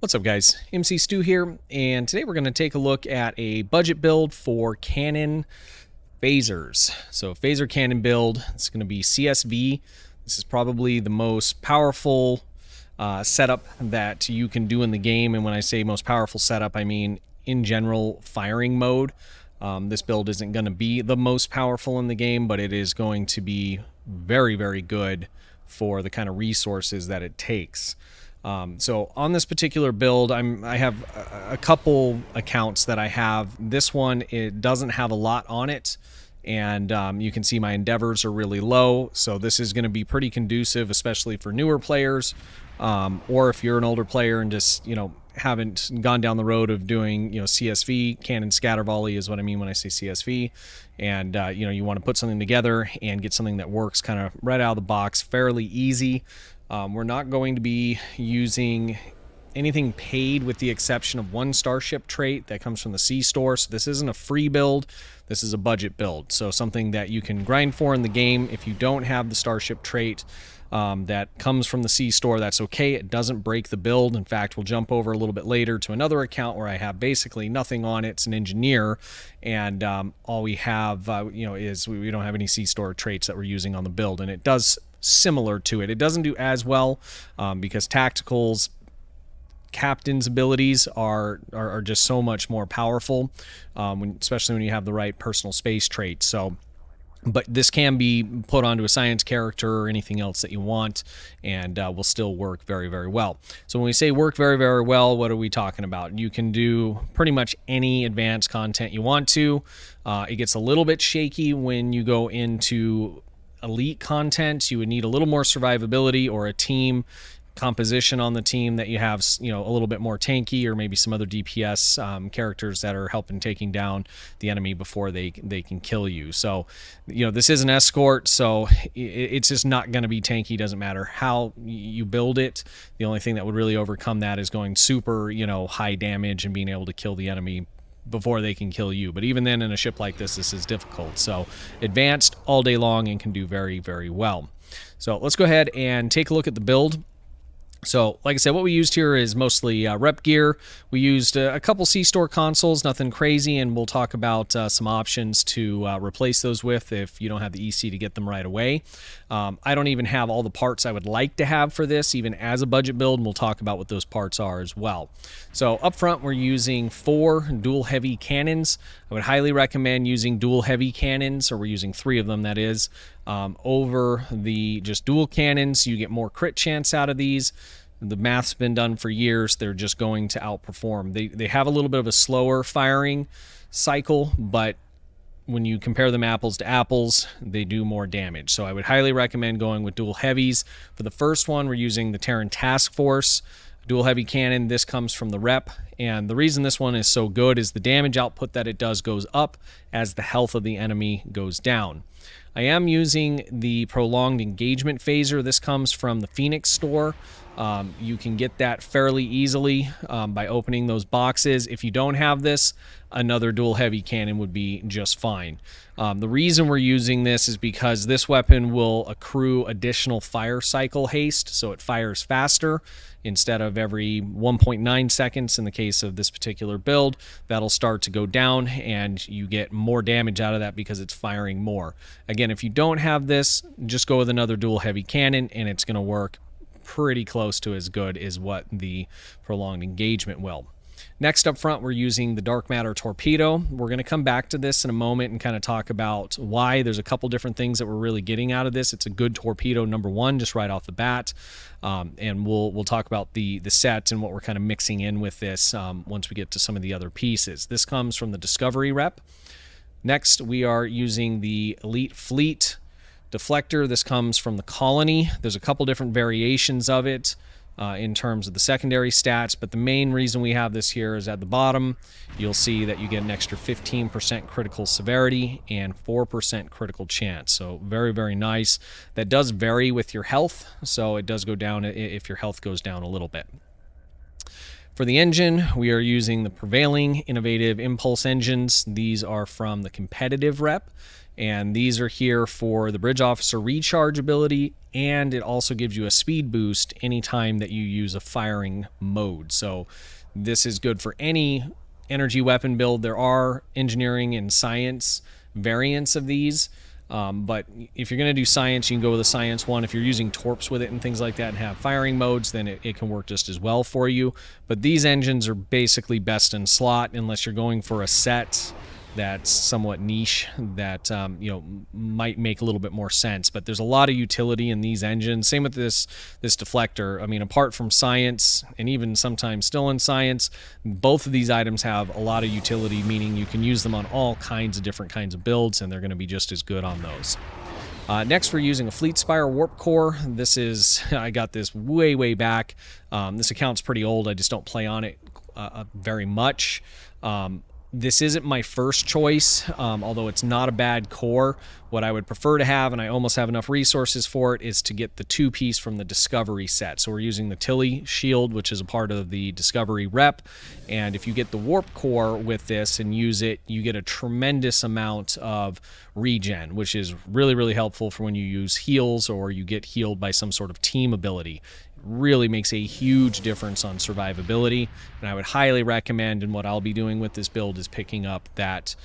What's up, guys? mcstu here, and today we're going to take a look at a budget build for Cannon phasers. So phaser cannon build, it's going to be CSV. This is probably the most powerful setup that you can do in the game, and when I say most powerful setup, I mean in general firing mode. This build isn't going to be the most powerful in the game, but it is going to be very, very good for the kind of resources that it takes. So on this particular build, I have a couple accounts that I have. This one, it doesn't have a lot on it, and you can see my endeavors are really low. So this is going to be pretty conducive, especially for newer players, or if you're an older player and just haven't gone down the road of doing CSV. Cannon Scatter Volley is what I mean when I say CSV, and you want to put something together and get something that works kind of right out of the box, fairly easy. We're not going to be using anything paid with the exception of one starship trait that comes from the zStore. So this isn't a free build, this is a budget build. So something that you can grind for in the game. If you don't have the starship trait that comes from the zStore, that's okay. It doesn't break the build. In fact, we'll jump over a little bit later to another account where I have basically nothing on it. It's an engineer, and all we have is we don't have any zStore traits that we're using on the build, and it does similar to it. It doesn't do as well because tacticals, captain's abilities are just so much more powerful, especially when you have the right personal space trait. So, but this can be put onto a science character or anything else that you want, and will still work very, very well. So when we say work very, very well, what are we talking about? You can do pretty much any advanced content you want to. It gets a little bit shaky when you go into elite content. You would need a little more survivability or a team composition on the team that you have a little bit more tanky, or maybe some other DPS characters that are helping taking down the enemy before they can kill you. So this is an escort, so it's just not going to be tanky. Doesn't matter how you build it. The only thing that would really overcome that is going super high damage and being able to kill the enemy before they can kill you. But even then, in a ship like this is difficult. So advanced all day long and can do very, very well. So let's go ahead and take a look at the build. So, like I said, what we used here is mostly rep gear. We used a couple zStore consoles, nothing crazy, and we'll talk about some options to replace those with if you don't have the EC to get them right away. I don't even have all the parts I would like to have for this, even as a budget build, and we'll talk about what those parts are as well. So up front, we're using 4 dual heavy cannons. I would highly recommend using dual heavy cannons, or we're using 3 of them, that is. Over the just dual cannons, you get more crit chance out of these. The math's been done for years. They're just going to outperform. They have a little bit of a slower firing cycle, but when you compare them apples to apples, they do more damage. So I would highly recommend going with dual heavies. For the first one, we're using the Terran Task Force dual heavy cannon. This comes from the rep, and the reason this one is so good is the damage output that it does goes up as the health of the enemy goes down. I am using the prolonged engagement phaser. This comes from the Phoenix store. You can get that fairly easily by opening those boxes. If you don't have this, another dual heavy cannon would be just fine. The reason we're using this is because this weapon will accrue additional fire cycle haste, so it fires faster. Instead of every 1.9 seconds in the case of this particular build, that'll start to go down, and you get more damage out of that because it's firing more. Again, if you don't have this, just go with another dual heavy cannon, and it's going to work pretty close to as good as what the prolonged engagement will. Next up front, we're using the dark matter torpedo. We're going to come back to this in a moment and kind of talk about why. There's a couple different things that we're really getting out of this. It's a good torpedo, number one, just right off the bat. And we'll talk about the set and what we're kind of mixing in with this once we get to some of the other pieces. This comes from the Discovery rep. Next, we are using the Elite Fleet deflector. This comes from the Colony. There's a couple different variations of it in terms of the secondary stats, but the main reason we have this here is at the bottom, you'll see that you get an extra 15% critical severity and 4% critical chance. So very, very nice. That does vary with your health, so it does go down if your health goes down a little bit. For the engine, we are using the Prevailing Innovative Impulse engines. These are from the competitive rep, and these are here for the bridge officer recharge ability, and it also gives you a speed boost anytime that you use a firing mode. So this is good for any energy weapon build. There are engineering and science variants of these, but if you're going to do science, you can go with a science one. If you're using torps with it and things like that and have firing modes, then it can work just as well for you. But these engines are basically best in slot unless you're going for a set that's somewhat niche that might make a little bit more sense. But there's a lot of utility in these engines. Same with this deflector. I mean, apart from science and even sometimes still in science, both of these items have a lot of utility, meaning you can use them on all kinds of different kinds of builds, and they're going to be just as good on those. Next, we're using a Fleet Spire Warp Core. This is, I got this way back. This account's pretty old. I just don't play on it very much. This isn't my first choice, although it's not a bad core. What I would prefer to have, and I almost have enough resources for it, is to get the 2-piece from the Discovery set. So we're using the Tilly shield, which is a part of the Discovery rep. And if you get the Warp Core with this and use it, you get a tremendous amount of regen, which is really helpful for when you use heals or you get healed by some sort of team ability. Really makes a huge difference on survivability, and I would highly recommend, and what I'll be doing with this build is picking up that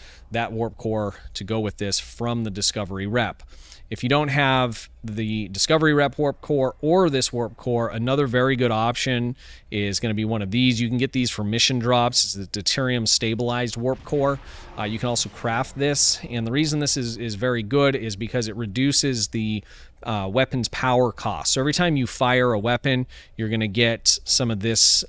Warp Core to go with this from the Discovery rep. If you don't have the Discovery rep Warp Core or this Warp Core, another very good option is going to be one of these. You can get these for mission drops. It's the deuterium stabilized Warp Core. You can also craft this, and the reason this is very good is because it reduces the weapon's power cost. So every time you fire a weapon, you're going to get some of this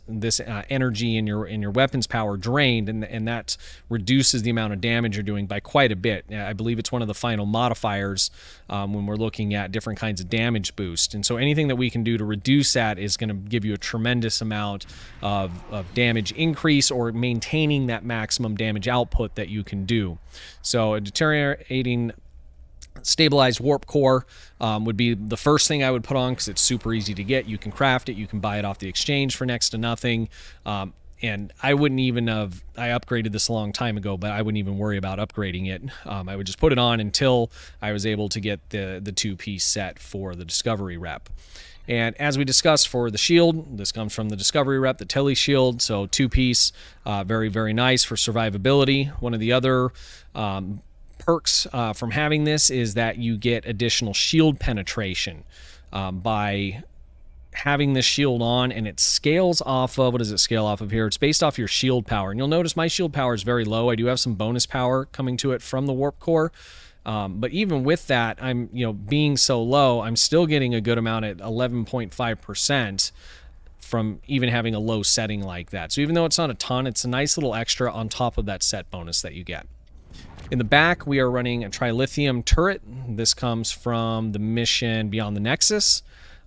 energy in your weapon's power drained, and that reduces the amount of damage you're doing by quite a bit. I believe it's one of the final modifiers when we're looking at different kinds of damage boost. And so anything that we can do to reduce that is going to give you a tremendous amount of damage increase, or maintaining that maximum damage output that you can do. So a deteriorating stabilized Warp Core would be the first thing I would put on, because it's super easy to get. You can craft it, you can buy it off the exchange for next to nothing, and I wouldn't even have, I upgraded this a long time ago, but I wouldn't even worry about upgrading it. I would just put it on until I was able to get the 2-piece set for the Discovery rep. And as we discussed for the shield, this comes from the Discovery rep, the Tilly shield, so 2-piece, very nice for survivability. One of the other perks from having this is that you get additional shield penetration by having this shield on, and it scales off of, what does it scale off of here? It's based off your shield power, and you'll notice my shield power is very low. I do have some bonus power coming to it from the Warp Core, but even with that, I'm being so low, I'm still getting a good amount at 11.5% from even having a low setting like that. So even though it's not a ton, it's a nice little extra on top of that set bonus that you get. In the back, we are running a trilithium turret. This comes from the mission Beyond the Nexus,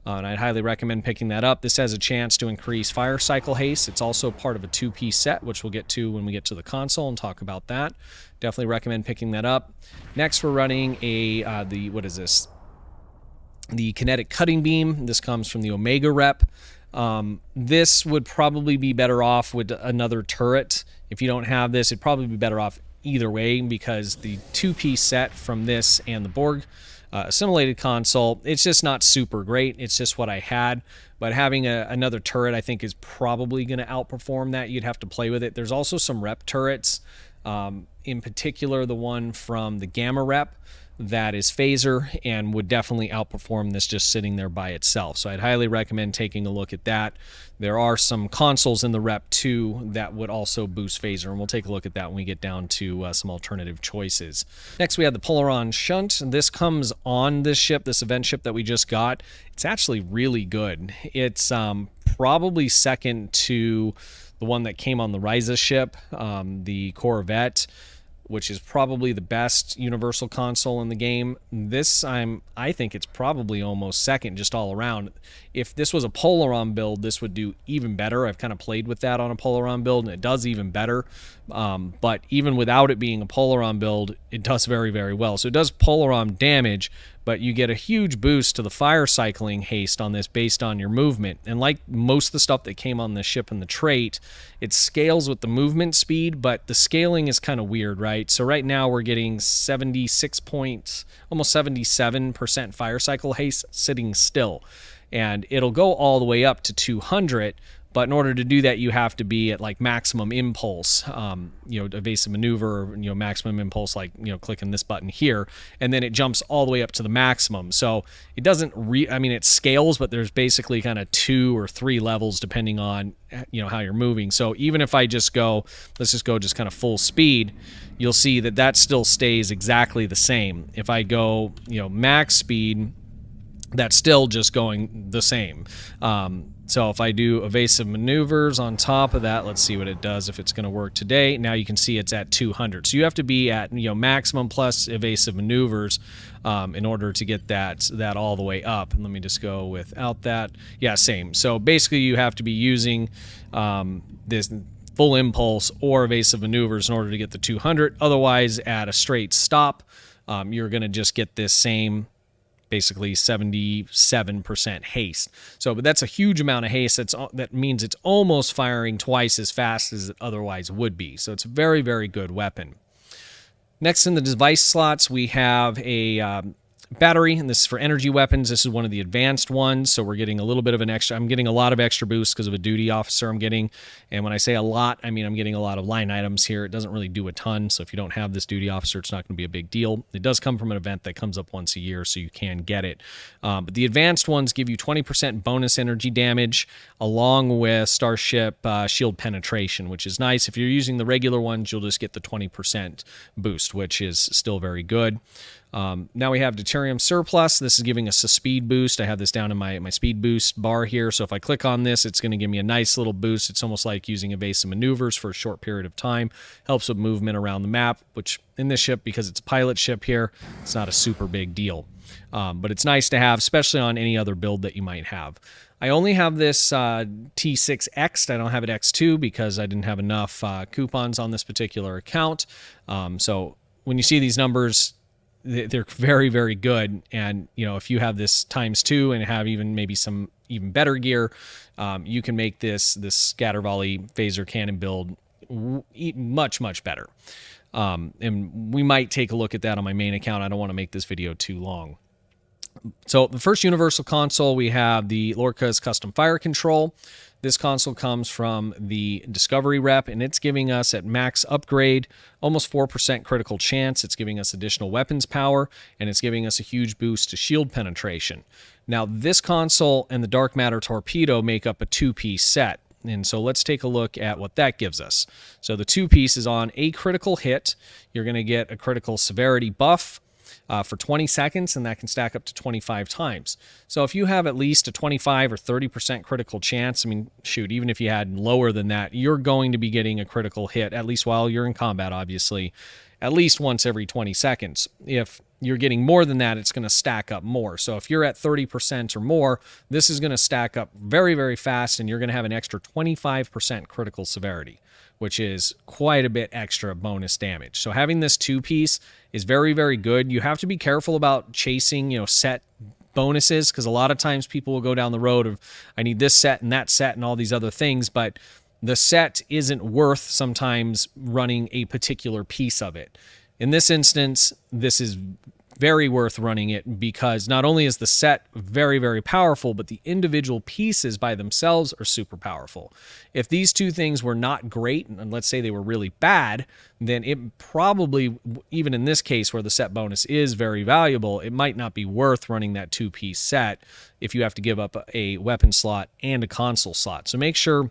and I'd highly recommend picking that up. This has a chance to increase fire cycle haste. It's also part of a 2-piece set, which we'll get to when we get to the console and talk about that. Definitely recommend picking that up. Next, we're running what is this? The kinetic cutting beam. This comes from the Omega rep. This would probably be better off with another turret. If you don't have this, it'd probably be better off either way, because the 2-piece set from this and the Borg assimilated console, it's just not super great. It's just what I had, but having another turret I think is probably going to outperform that. You'd have to play with it. There's also some rep turrets, in particular the one from the Gamma rep that is phaser and would definitely outperform this just sitting there by itself. So I'd highly recommend taking a look at that. There are some consoles in the rep too that would also boost phaser, and we'll take a look at that when we get down to some alternative choices. Next, we have the Polaron Shunt. This comes on this ship, this event ship that we just got. It's actually really good. It's probably second to the one that came on the Ryza ship, the Corvette, which is probably the best universal console in the game. This, I think it's probably almost second just all around. If this was a Polaron build, this would do even better. I've kind of played with that on a Polaron build, and it does even better. But even without it being a Polaron build, it does very well. So it does Polaron damage, but you get a huge boost to the fire cycling haste on this based on your movement. And like most of the stuff that came on the ship in the trait, it scales with the movement speed, but the scaling is kind of weird, right? So right now we're getting 76 points, almost 77% fire cycle haste sitting still, and it'll go all the way up to 200. But in order to do that, you have to be at like maximum impulse, evasive maneuver, maximum impulse, like, clicking this button here, and then it jumps all the way up to the maximum. So it doesn't it scales, but there's basically kind of 2 or 3 levels depending on, how you're moving. So even if I just go, let's just go just kind of full speed, you'll see that that still stays exactly the same. If I go, max speed, that's still just going the same. So if I do evasive maneuvers on top of that, let's see what it does if it's going to work today. Now you can see it's at 200. So you have to be at maximum plus evasive maneuvers in order to get that all the way up. And let me just go without that. Yeah, same. So basically you have to be using this full impulse or evasive maneuvers in order to get the 200. Otherwise, at a straight stop, you're going to just get this same basically 77% haste. So, but that's a huge amount of haste. That means it's almost firing twice as fast as it otherwise would be. So it's a very, very good weapon. Next in the device slots, we have a battery, and this is for energy weapons. This is one of the advanced ones, so we're getting a little bit of an extra. I'm getting a lot of extra boost because of a duty officer I'm getting, and when I say a lot, I mean I'm getting a lot of line items here. It doesn't really do a ton, so if you don't have this duty officer, it's not going to be a big deal. It does come from an event that comes up once a year, so you can get it. But the advanced ones give you 20% bonus energy damage, along with Starship shield penetration, which is nice. If you're using the regular ones, you'll just get the 20% boost, which is still very good. Now we have deuterium surplus. This is giving us a speed boost. I have this down in my speed boost bar here. So if I click on this, it's going to give me a nice little boost. It's almost like using evasive maneuvers for a short period of time. Helps with movement around the map, which in this ship, because it's a pilot ship here, it's not a super big deal. But it's nice to have, especially on any other build that you might have. I only have this T6X. I don't have it X2 because I didn't have enough coupons on this particular account. So when you see these numbers, they're very, very good. And, if you have this ×2 and have maybe some even better gear, you can make this scatter volley phaser cannon build much, much better. And we might take a look at that on my main account. I don't want to make this video too long. So the first universal console, we have the Lorca's Custom Fire Control. This console comes from the Discovery rep, and it's giving us at max upgrade almost 4% critical chance. It's giving us additional weapons power, and it's giving us a huge boost to shield penetration. Now, this console and the Dark Matter Torpedo make up a 2-piece set. And so let's take a look at what that gives us. So the 2-piece is on a critical hit. You're going to get a critical severity buff for 20 seconds, and that can stack up to 25 times. So if you have at least a 25 or 30% critical chance, even if you had lower than that, you're going to be getting a critical hit, at least while you're in combat, obviously, at least once every 20 seconds. If you're getting more than that, it's going to stack up more. So if you're at 30% or more, this is going to stack up very, very fast, and you're going to have an extra 25% critical severity, which is quite a bit extra bonus damage. So having this 2-piece is very, very good. You have to be careful about chasing, set bonuses, because a lot of times people will go down the road of, I need this set and that set and all these other things, but the set isn't worth sometimes running a particular piece of it. In this instance, this is very worth running it, because not only is the set very, very powerful, but the individual pieces by themselves are super powerful. If these two things were not great, and let's say they were really bad, then it probably, even in this case where the set bonus is very valuable, it might not be worth running that 2-piece set if you have to give up a weapon slot and a console slot. So make sure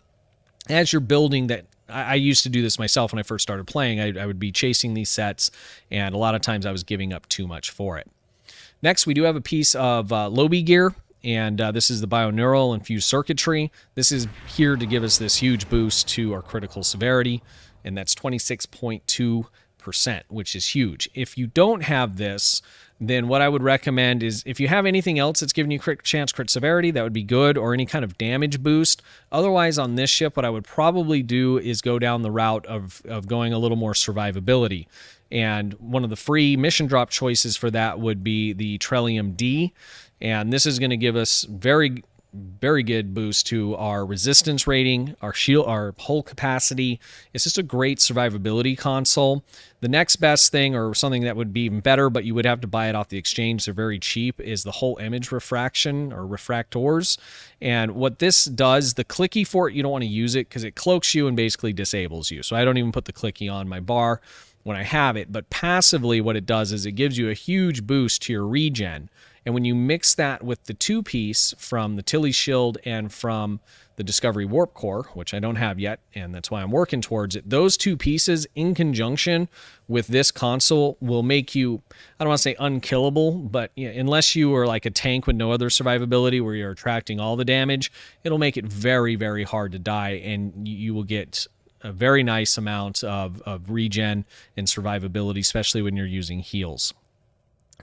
as you're building that. I used to do this myself when I first started playing. I would be chasing these sets, and a lot of times I was giving up too much for it. Next, we do have a piece of Lobi gear, and this is the Bioneural Infused Circuitry. This is here to give us this huge boost to our critical severity, and that's 26.2 100%, which is huge. If you don't have this, then what I would recommend is if you have anything else that's giving you crit chance, crit severity, that would be good, or any kind of damage boost. Otherwise, on this ship, what I would probably do is go down the route of going a little more survivability. And one of the free mission drop choices for that would be the Trillium D. And this is going to give us very good boost to our resistance rating, our shield, our hull capacity. It's just a great survivability console. The next best thing, or something that would be even better, but you would have to buy it off the exchange, they're very cheap, is the whole image refraction or refractors. And what this does, the clicky for it, you don't want to use it because it cloaks you and basically disables you. So I don't even put the clicky on my bar when I have it, but passively what it does is it gives you a huge boost to your regen. And when you mix that with the two-piece from the Tilly Shield and from the Discovery Warp Core, which I don't have yet, and that's why I'm working towards it, those two pieces in conjunction with this console will make you, I don't want to say unkillable, but unless you are like a tank with no other survivability where you're attracting all the damage, it'll make it very, very hard to die, and you will get a very nice amount of regen and survivability, especially when you're using heals.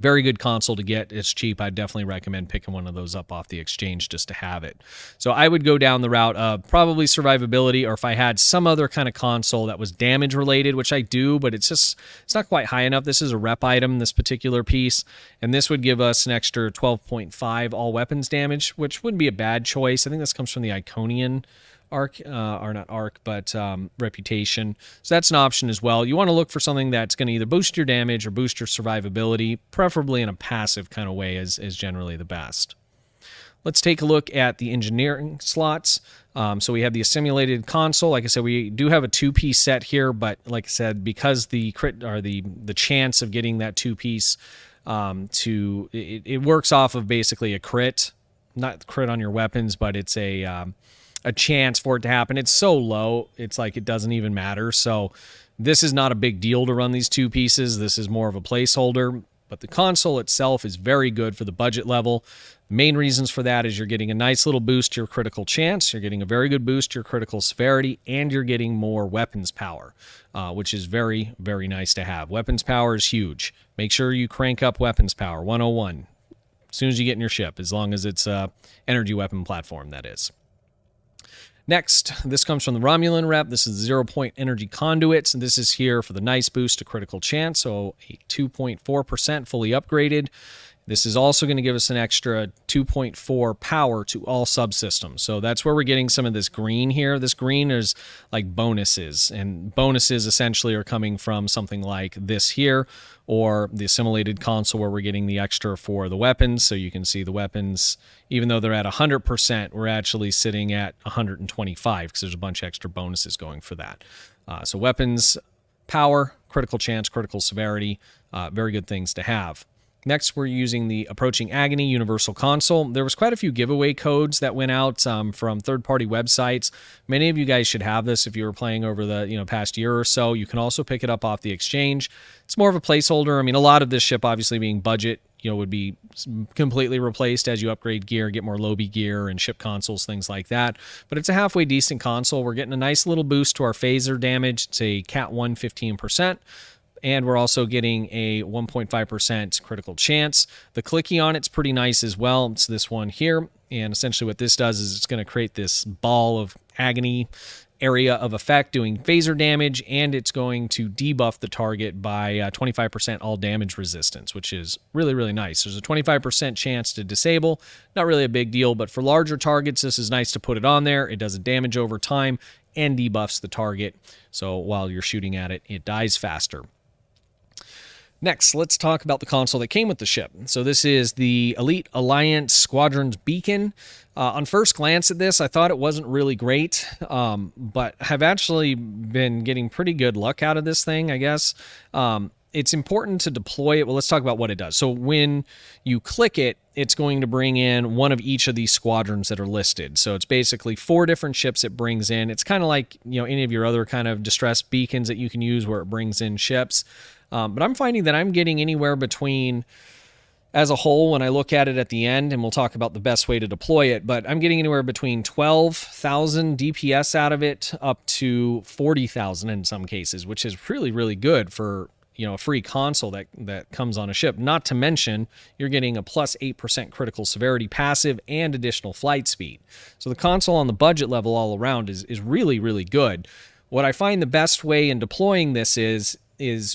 Very good console to get. It's cheap. I'd definitely recommend picking one of those up off the exchange just to have it. So I would go down the route of probably survivability, or if I had some other kind of console that was damage related, which I do, but it's not quite high enough. This is a rep item, this particular piece, and this would give us an extra 12.5 all weapons damage, which wouldn't be a bad choice. I think this comes from the Iconian arc, or not arc, but reputation. So that's an option as well. You want to look for something that's going to either boost your damage or boost your survivability, preferably in a passive kind of way is generally the best. Let's take a look at the engineering slots. So we have the simulated console. Like I said, we do have a two-piece set here, but like I said, because the crit or the chance of getting that two-piece it works off of basically a crit, not crit on your weapons, but it's a chance for it to happen. It's so low, it's like it doesn't even matter. So this is not a big deal to run these two pieces. This is more of a placeholder, but the console itself is very good for the budget level. The main reasons for that is you're getting a nice little boost to your critical chance, you're getting a very good boost to your critical severity, and you're getting more weapons power, which is very, very nice to have. Weapons power is huge. Make sure you crank up weapons power, 101, as soon as you get in your ship, as long as it's a energy weapon platform, that is. Next, this comes from the Romulan rep. This is 0 point energy conduits, and this is here for the nice boost to critical chance, so a 2.4% fully upgraded. This is also going to give us an extra 2.4 power to all subsystems. So that's where we're getting some of this green here. This green is like bonuses, and bonuses essentially are coming from something like this here, or the assimilated console where we're getting the extra for the weapons. So you can see the weapons, even though they're at 100%, we're actually sitting at 125 because there's a bunch of extra bonuses going for that. So weapons, power, critical chance, critical severity, very good things to have. Next, we're using the Approaching Agony Universal Console. There was quite a few giveaway codes that went out from third-party websites. Many of you guys should have this if you were playing over the past year or so. You can also pick it up off the exchange. It's more of a placeholder. I mean, a lot of this ship, obviously being budget, would be completely replaced as you upgrade gear, get more Lobby gear and ship consoles, things like that. But it's a halfway decent console. We're getting a nice little boost to our phaser damage. It's a Cat 1 15%. And we're also getting a 1.5% critical chance. The clicky on it's pretty nice as well. It's this one here. And essentially what this does is it's going to create this ball of agony area of effect doing phaser damage, and it's going to debuff the target by 25% all damage resistance, which is really, really nice. There's a 25% chance to disable. Not really a big deal, but for larger targets, this is nice to put it on there. It does a damage over time and debuffs the target. So while you're shooting at it, it dies faster. Next, let's talk about the console that came with the ship. So this is the Elite Alliance Squadron's Beacon. On first glance at this, I thought it wasn't really great, but have actually been getting pretty good luck out of this thing, I guess. It's important to deploy it. Well, let's talk about what it does. So when you click it, it's going to bring in one of each of these squadrons that are listed. So it's basically 4 different ships it brings in. It's kind of like, any of your other kind of distress beacons that you can use where it brings in ships. But I'm finding that I'm getting anywhere between, as a whole, when I look at it at the end, and we'll talk about the best way to deploy it, but I'm getting anywhere between 12,000 DPS out of it up to 40,000 in some cases, which is really, really good for a free console that comes on a ship. Not to mention, you're getting a plus 8% critical severity passive and additional flight speed. So the console on the budget level all around is really, really good. What I find the best way in deploying this is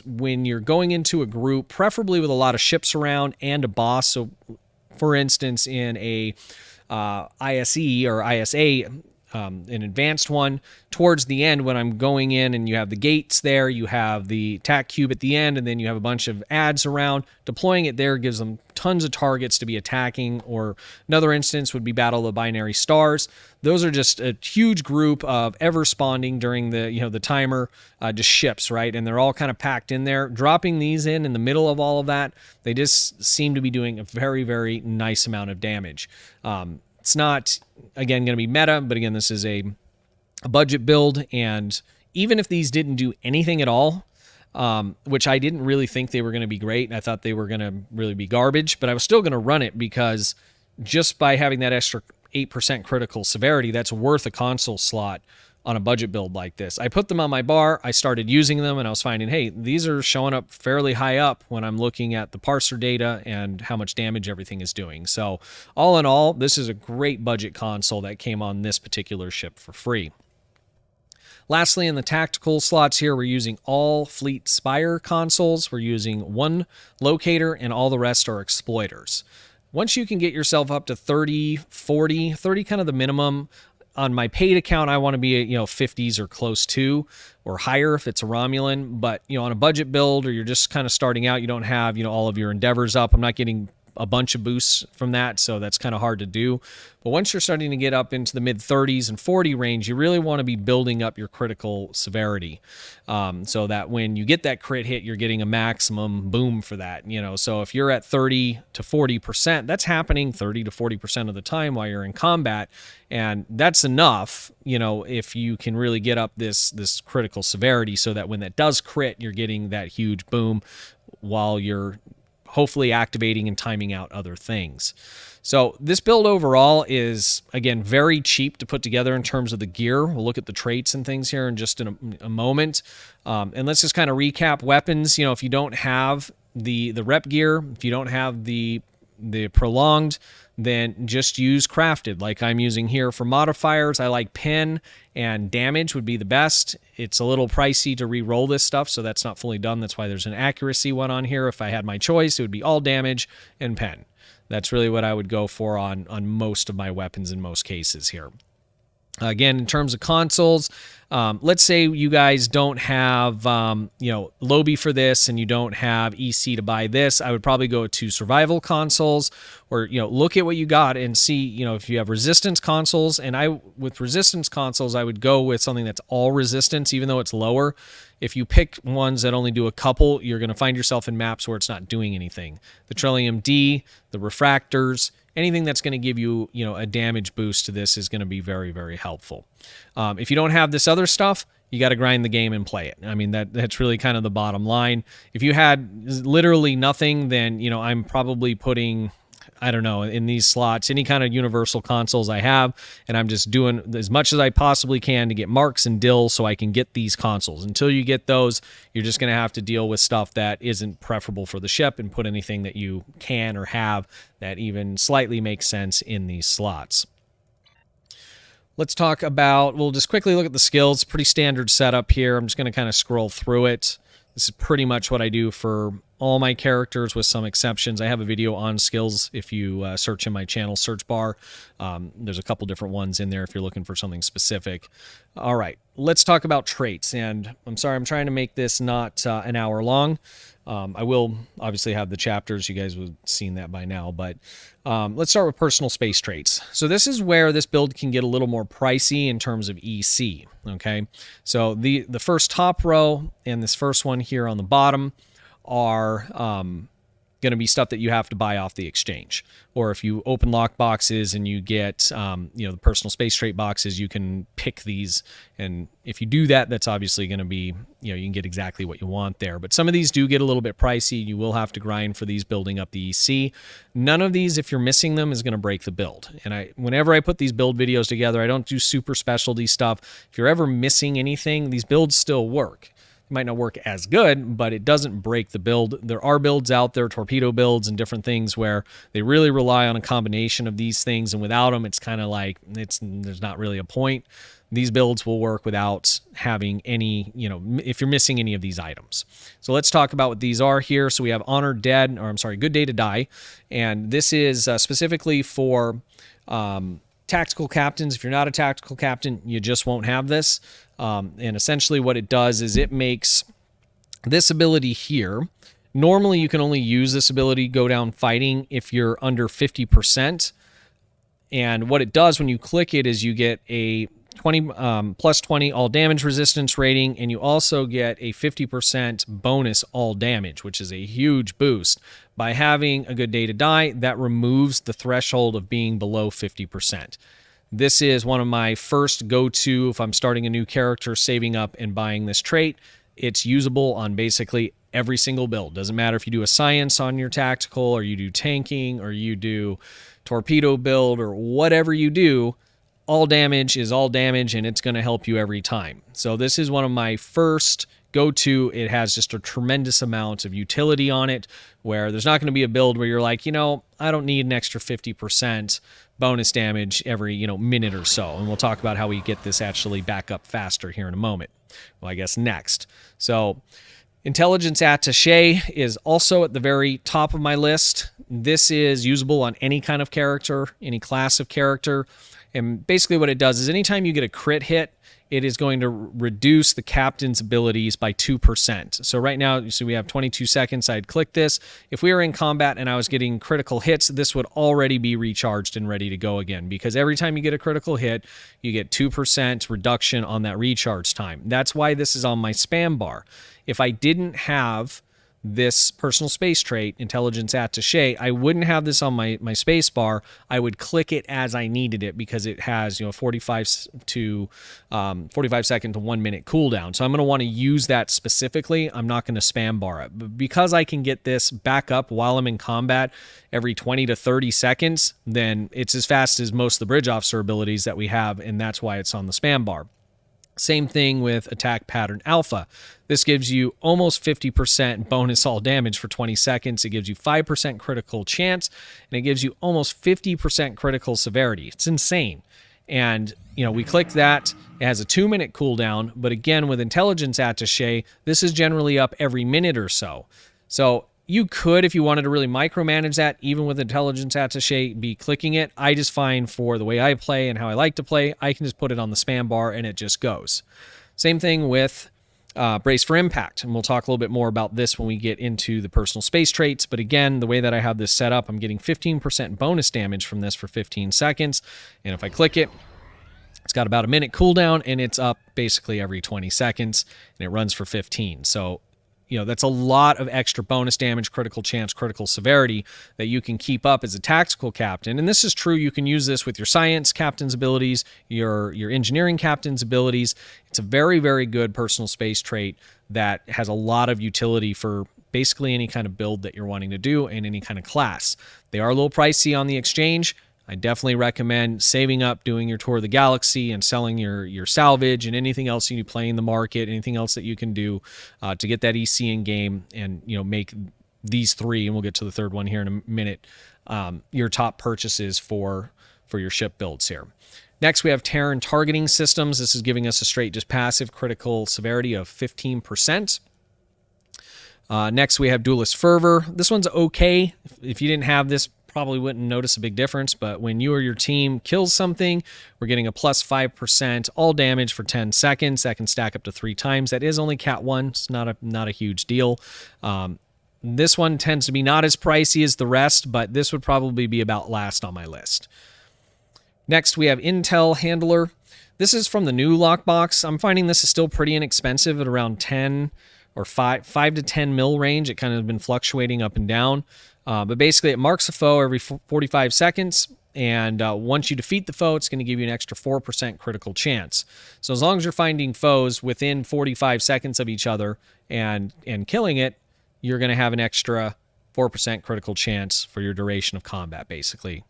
when you're going into a group, preferably with a lot of ships around and a boss. So, for instance, in a ISE or ISA, an advanced one, towards the end when I'm going in and you have the gates there, you have the tac cube at the end, and then you have a bunch of ads around. Deploying it there gives them tons of targets to be attacking. Or another instance would be Battle of the Binary Stars. Those are just a huge group of ever spawning during the timer, just ships, right? And they're all kind of packed in there. Dropping these in the middle of all of that, they just seem to be doing a very, very nice amount of damage. It's not, again, going to be meta, but again, this is a budget build, and even if these didn't do anything at all, which I didn't really think they were going to be great, I thought they were going to really be garbage, but I was still going to run it because just by having that extra 8% critical severity, that's worth a console slot on a budget build like this. I put them on my bar, I started using them, and I was finding, hey, these are showing up fairly high up when I'm looking at the parser data and how much damage everything is doing. So all in all, this is a great budget console that came on this particular ship for free. Lastly, in the tactical slots here, we're using all Fleet Spire consoles. We're using one locator, and all the rest are exploiters. Once you can get yourself up to 30, 40, 30 kind of the minimum. On my paid account, I want to be at 50s or close to, or higher if it's a Romulan. But on a budget build, or you're just kind of starting out, you don't have all of your endeavors up. I'm not getting a bunch of boosts from that, so that's kind of hard to do. But once you're starting to get up into the mid 30s and 40 range, you really want to be building up your critical severity, so that when you get that crit hit, you're getting a maximum boom for that. So if you're at 30 to 40%, that's happening 30 to 40% of the time while you're in combat, and that's enough. If you can really get up this critical severity, so that when that does crit, you're getting that huge boom while you're hopefully activating and timing out other things. So this build overall is, again, very cheap to put together in terms of the gear. We'll look at the traits and things here in just a moment. And let's just kind of recap weapons. If you don't have the rep gear, if you don't have the prolonged, then just use crafted like I'm using here. For modifiers, I like pen and damage would be the best. It's a little pricey to re-roll this stuff, so that's not fully done. That's why there's an accuracy one on here. If I had my choice, it would be all damage and pen. That's really what I would go for on most of my weapons in most cases here. Again, in terms of consoles, let's say you guys don't have, Lobby for this, and you don't have EC to buy this. I would probably go to survival consoles, or, look at what you got and see, if you have resistance consoles. And with resistance consoles, I would go with something that's all resistance, even though it's lower. If you pick ones that only do a couple, you're going to find yourself in maps where it's not doing anything. The Trillium D, the refractors, anything that's going to give you, a damage boost to this is going to be very, very helpful. If you don't have this other stuff, you got to grind the game and play it. I mean, that's really kind of the bottom line. If you had literally nothing, then, I'm probably putting, I don't know, in these slots, any kind of universal consoles I have, and I'm just doing as much as I possibly can to get marks and dills so I can get these consoles. Until you get those, you're just going to have to deal with stuff that isn't preferable for the ship, and put anything that you can or have that even slightly makes sense in these slots. Let's talk about, we'll just quickly look at the skills. Pretty standard setup here. I'm just going to kind of scroll through it. This is pretty much what I do for all my characters, with some exceptions. I have a video on skills if you search in my channel search bar. There's a couple different ones in there if you're looking for something specific. All right, let's talk about traits. And I'm sorry, I'm trying to make this not an hour long. I will obviously have the chapters. You guys would have seen that by now. But let's start with personal space traits. So this is where this build can get a little more pricey in terms of EC. Okay, so the first top row and this first one here on the bottom are going to be stuff that you have to buy off the exchange. Or if you open lock boxes and you get the personal space trait boxes, you can pick these. And if you do that, that's obviously going to be, you can get exactly what you want there. But some of these do get a little bit pricey. You will have to grind for these, building up the EC. None of these, if you're missing them, is going to break the build. And whenever I put these build videos together, I don't do super specialty stuff. If you're ever missing anything, these builds still work. It might not work as good, but it doesn't break the build. There are builds out there, torpedo builds and different things, where they really rely on a combination of these things, and without them, it's kind of like there's not really a point. These builds will work without having any, if you're missing any of these items. So let's talk about what these are here. So we have Honor Dead, or I'm sorry, Good Day to Die. And this is specifically for tactical captains. If you're not a tactical captain, you just won't have this. And essentially what it does is it makes this ability here. Normally you can only use this ability, Go Down Fighting, if you're under 50%. And what it does when you click it is you get a plus 20 all damage resistance rating, and you also get a 50% bonus all damage, which is a huge boost. By having a Good Day to Die, that removes the threshold of being below 50%. This is one of my first go-to if I'm starting a new character, saving up and buying this trait. It's usable on basically every single build. Doesn't matter if you do a science on your tactical, or you do tanking, or you do torpedo build, or whatever you do. All damage is all damage, and it's going to help you every time. So this is one of my first go-to. It has just a tremendous amount of utility on it, where there's not going to be a build where you're like, I don't need an extra 50% bonus damage every, minute or so. And we'll talk about how we get this actually back up faster here in a moment. Well, I guess next. So Intelligence Attaché is also at the very top of my list. This is usable on any kind of character, any class of character. And basically what it does is anytime you get a crit hit, it is going to reduce the captain's abilities by 2%. So right now, you see we have 22 seconds. I'd click this. If we were in combat and I was getting critical hits, this would already be recharged and ready to go again, because every time you get a critical hit, you get 2% reduction on that recharge time. That's why this is on my spam bar. If I didn't have this personal space trait, Intelligence Attaché, I wouldn't have this on my space bar. I would click it as I needed it, because it has 45 second to 1 minute cooldown. So I'm going to want to use that specifically. I'm not going to spam bar it. But because I can get this back up while I'm in combat every 20 to 30 seconds, then it's as fast as most of the bridge officer abilities that we have, and that's why it's on the spam bar. Same thing with Attack Pattern Alpha. This gives you almost 50% bonus all damage for 20 seconds. It gives you 5% critical chance, and it gives you almost 50% critical severity. It's insane. And, we click that. It has a 2-minute cooldown, but again, with Intelligence Attaché, this is generally up every minute or so. So you could, if you wanted to really micromanage that, even with Intelligence Attaché, be clicking it. I just find for the way I play and how I like to play, I can just put it on the spam bar and it just goes. Same thing with Brace for Impact, and we'll talk a little bit more about this when we get into the personal space traits. But again, the way that I have this set up, I'm getting 15% bonus damage from this for 15 seconds. And if I click it, it's got about a minute cooldown, and it's up basically every 20 seconds, and it runs for 15. So that's a lot of extra bonus damage, critical chance, critical severity that you can keep up as a tactical captain. And this is true. You can use this with your science captain's abilities, your engineering captain's abilities. It's a very, very good personal space trait that has a lot of utility for basically any kind of build that you're wanting to do in any kind of class. They are a little pricey on the exchange. I definitely recommend saving up, doing your tour of the galaxy, and selling your salvage and anything else you play in the market, anything else that you can do to get that EC in game, and make these three, and we'll get to the third one here in a minute, your top purchases for your ship builds here. Next, we have Terran Targeting Systems. This is giving us a straight just passive critical severity of 15%. Next, we have Duelist Fervor. This one's okay. If you didn't have this, probably wouldn't notice a big difference, but when you or your team kills something, we're getting a plus 5% all damage for 10 seconds. That can stack up to 3 times. That is only Cat 1. It's not a huge deal. This one tends to be not as pricey as the rest, but this would probably be about last on my list. Next, we have Intel Handler. This is from the new lockbox. I'm finding this is still pretty inexpensive at around 10 or 5 to 10 mil range. It kind of been fluctuating up and down. But basically, it marks a foe every 45 seconds, and once you defeat the foe, it's going to give you an extra 4% critical chance. So as long as you're finding foes within 45 seconds of each other and killing it, you're going to have an extra 4% critical chance for your duration of combat, basically.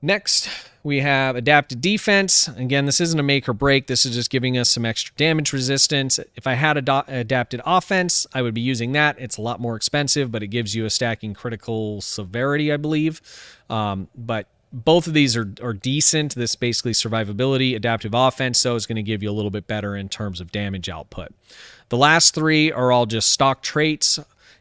Next, we have adapted defense. Again, this isn't a make or break. This is just giving us some extra damage resistance. If I had adapted offense, I would be using that. It's a lot more expensive, but it gives you a stacking critical severity, I believe. But both of these are decent. This basically survivability. Adaptive offense, so is going to give you a little bit better in terms of damage output. The last three are all just stock traits.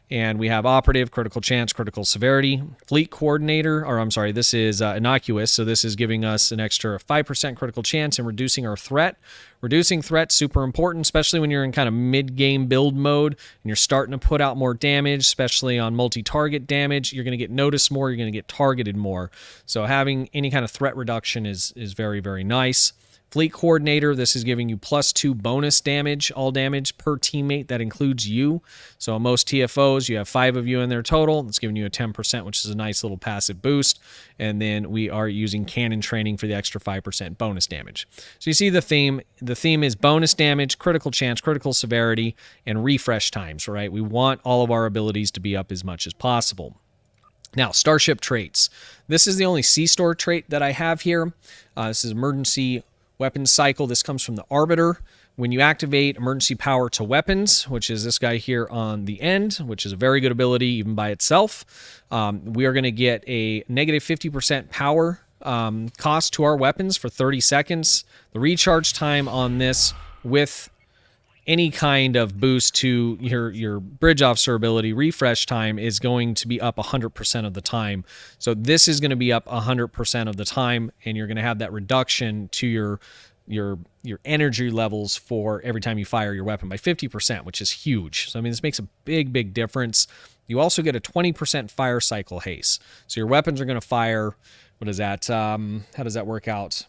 And we have operative, critical chance, critical severity, fleet coordinator, or I'm sorry, this is innocuous. So this is giving us an extra 5% critical chance and reducing our threat. Reducing threat, super important, especially when you're in kind of mid-game build mode and you're starting to put out more damage, especially on multi-target damage. You're going to get noticed more, you're going to get targeted more. So having any kind of threat reduction is very, very nice. Fleet coordinator, this is giving you +2 bonus damage, all damage per teammate. That includes you. So on most TFOs, you have 5 of you in there total. It's giving you a 10%, which is a nice little passive boost. And then we are using cannon training for the extra 5% bonus damage. So you see the theme. The theme is bonus damage, critical chance, critical severity, and refresh times, right? We want all of our abilities to be up as much as possible. Now, Starship traits. This is the only zStore trait that I have here. This is emergency weapon cycle. This comes from the Arbiter. When you activate emergency power to weapons, which is this guy here on the end, which is a very good ability even by itself, we are going to get a negative 50% power cost to our weapons for 30 seconds. The recharge time on this with any kind of boost to your bridge officer ability, refresh time, is going to be up 100% of the time. So this is going to be up 100% of the time, and you're going to have that reduction to your energy levels for every time you fire your weapon by 50%, which is huge. So I mean, this makes a big difference. You also get a 20% fire cycle haste. So your weapons are going to fire, what is that? How does that work out?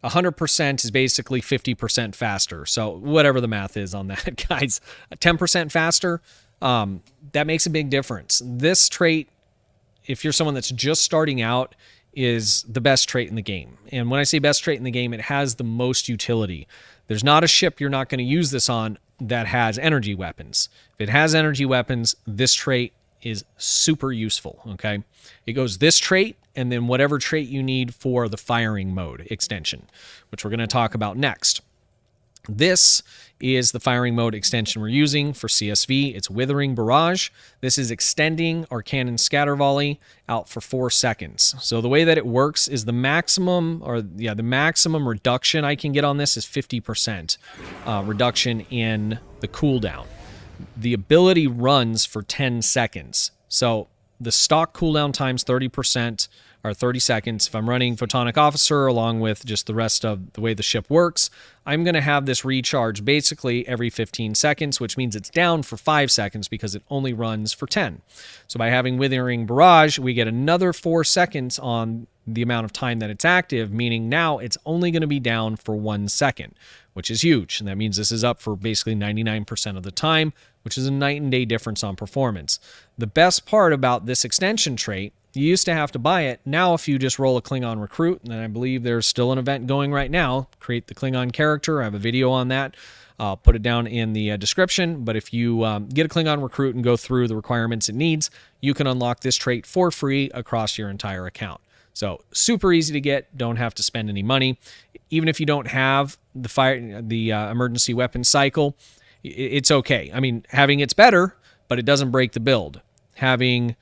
100% is basically 50% faster. So whatever the math is on that, guys, 10% faster, that makes a big difference. This trait, if you're someone that's just starting out, is the best trait in the game. And when I say best trait in the game, it has the most utility. There's not a ship you're not going to use this on that has energy weapons. If it has energy weapons, this trait is super useful, okay? It goes this trait and then whatever trait you need for the firing mode extension, which we're going to talk about next. This is the firing mode extension we're using for CSV. It's Withering Barrage. This is extending our Cannon Scatter Volley out for 4 seconds. So the way that it works is the maximum reduction I can get on this is 50% reduction in the cooldown. The ability runs for 10 seconds. So the stock cooldown time's 30% or 30 seconds. If I'm running Photonic Officer along with just the rest of the way the ship works, I'm going to have this recharge basically every 15 seconds, which means it's down for 5 seconds because it only runs for 10. So by having Withering Barrage, we get another 4 seconds on the amount of time that it's active, meaning now it's only going to be down for 1 second, which is huge. And that means this is up for basically 99% of the time, which is a night and day difference on performance. The best part about this extension trait, you used to have to buy it. Now, if you just roll a Klingon recruit, and I believe there's still an event going right now, create the Klingon character. I have a video on that. I'll put it down in the description. But if you get a Klingon recruit and go through the requirements it needs, you can unlock this trait for free across your entire account. So super easy to get. Don't have to spend any money. Even if you don't have the emergency weapon cycle, it's okay. I mean, having it's better, but it doesn't break the build. Having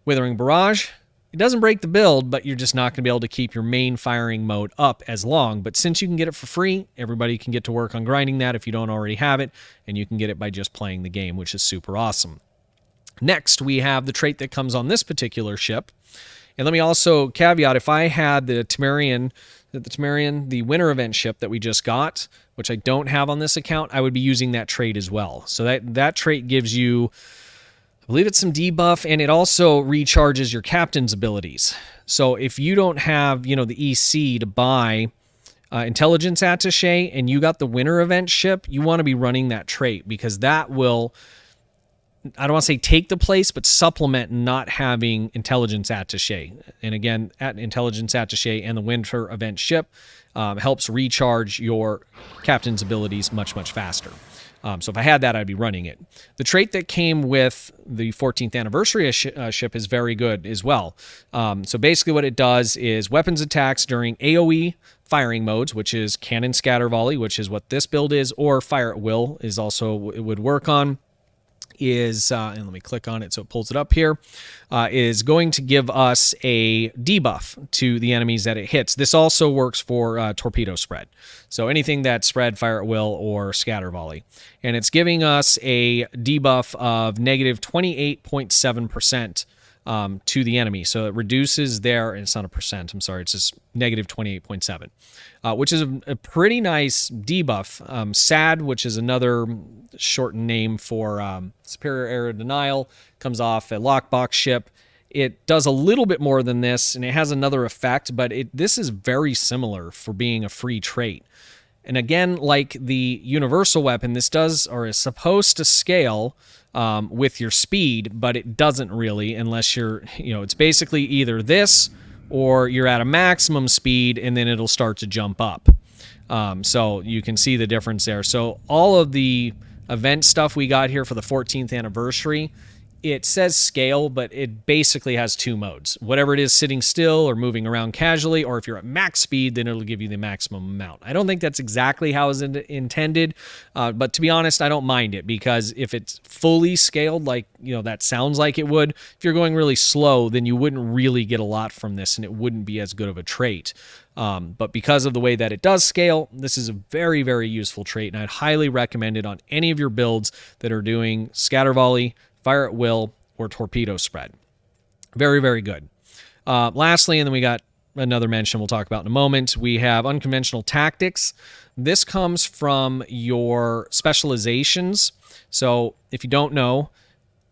Withering Barrage, it doesn't break the build, but you're just not going to be able to keep your main firing mode up as long. But since you can get it for free, everybody can get to work on grinding that if you don't already have it, and you can get it by just playing the game, which is super awesome. Next, we have the trait that comes on this particular ship. And let me also caveat, if I had the Temerian, the winter event ship that we just got, which I don't have on this account, I would be using that trait as well. So that trait gives you, I believe it's some debuff, and it also recharges your captain's abilities. So if you don't have, the EC to buy intelligence attaché and you got the winter event ship, you want to be running that trait because that will I don't want to say take the place, but supplement not having intelligence attaché. And again, at intelligence attaché and the winter event ship helps recharge your captain's abilities much, much faster. So if I had that, I'd be running it. The trait that came with the 14th anniversary ship is very good as well. So basically what it does is weapons attacks during AoE firing modes, which is Cannon Scatter Volley, which is what this build is, or Fire at Will is also, it would work on. Is, and let me click on it so it pulls it up here, is going to give us a debuff to the enemies that it hits. This also works for torpedo spread. So anything that spread, fire at will, or scatter volley. And it's giving us a debuff of negative 28.7% to the enemy. So it reduces their, and it's not a percent, I'm sorry, it's just negative 28.7, which is a pretty nice debuff. SAD, which is another shortened name for Superior Error Denial, comes off a lockbox ship. It does a little bit more than this, and it has another effect, but this is very similar for being a free trait. And again, like the universal weapon, this does, or is supposed to scale with your speed, but it doesn't really unless you're, it's basically either this or you're at a maximum speed and then it'll start to jump up. So you can see the difference there. So all of the event stuff we got here for the 14th anniversary, it says scale, but it basically has two modes. Whatever it is, sitting still or moving around casually, or if you're at max speed, then it'll give you the maximum amount. I don't think that's exactly how it's intended, but to be honest, I don't mind it, because if it's fully scaled, like, that sounds like it would, if you're going really slow, then you wouldn't really get a lot from this, and it wouldn't be as good of a trait. But because of the way that it does scale, this is a very, very useful trait, and I'd highly recommend it on any of your builds that are doing scatter volley, fire at will, or torpedo spread. Very, very good. Lastly, and then we got another mention we'll talk about in a moment, we have unconventional tactics. This comes from your specializations. So if you don't know,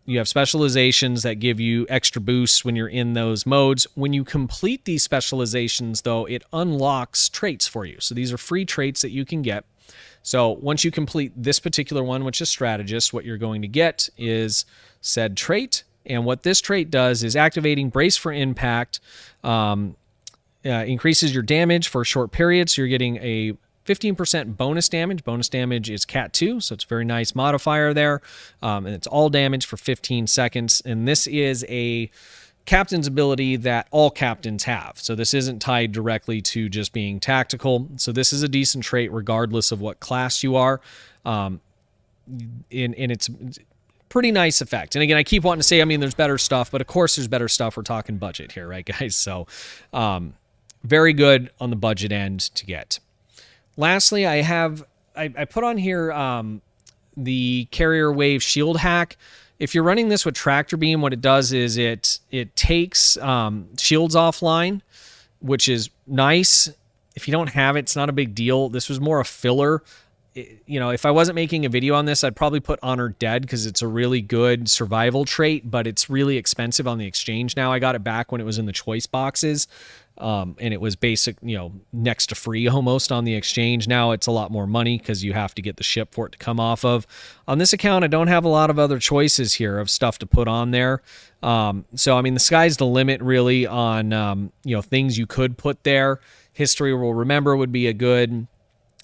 you have specializations that give you extra boosts when you're in those modes. When you complete these specializations, though, it unlocks traits for you. So these are free traits that you can get. So once you complete this particular one, which is strategist, what you're going to get is said trait. And what this trait does is activating brace for impact, increases your damage for a short period. So you're getting a 15% bonus damage. Bonus damage is Cat 2, so it's a very nice modifier there. And it's all damage for 15 seconds. And this is a captain's ability that all captains have. So this isn't tied directly to just being tactical. So this is a decent trait regardless of what class you are. And it's pretty nice effect. And again, I keep wanting to say, there's better stuff, but of course there's better stuff. We're talking budget here, right, guys? So very good on the budget end to get. Lastly, I put on here the carrier wave shield hack. If you're running this with tractor beam, what it does is it takes shields offline, which is nice. If you don't have it, it's not a big deal. This was more a filler. If I wasn't making a video on this, I'd probably put Honor Dead because it's a really good survival trait, but it's really expensive on the exchange now. I got it back when it was in the choice boxes, and it was basic, next to free almost on the exchange. Now it's a lot more money because you have to get the ship for it to come off of. On this account, I don't have a lot of other choices here of stuff to put on there. So, the sky's the limit really on, things you could put there. History Will Remember would be a good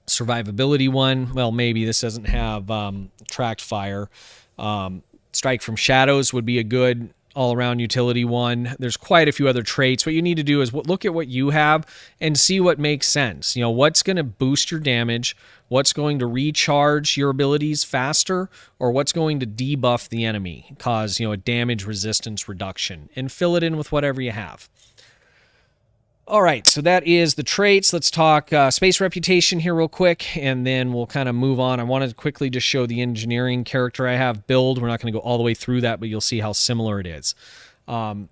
survivability one. Well, maybe this doesn't have tracked fire. Strike from Shadows would be a good all-around utility one. There's quite a few other traits. What you need to do is look at what you have and see what makes sense. What's going to boost your damage, what's going to recharge your abilities faster, or what's going to debuff the enemy, cause a damage resistance reduction, and fill it in with whatever you have. All right, so that is the traits. Let's talk space reputation here real quick, and then we'll kind of move on. I wanted to quickly just show the engineering character I have build. We're not going to go all the way through that, but you'll see how similar it is.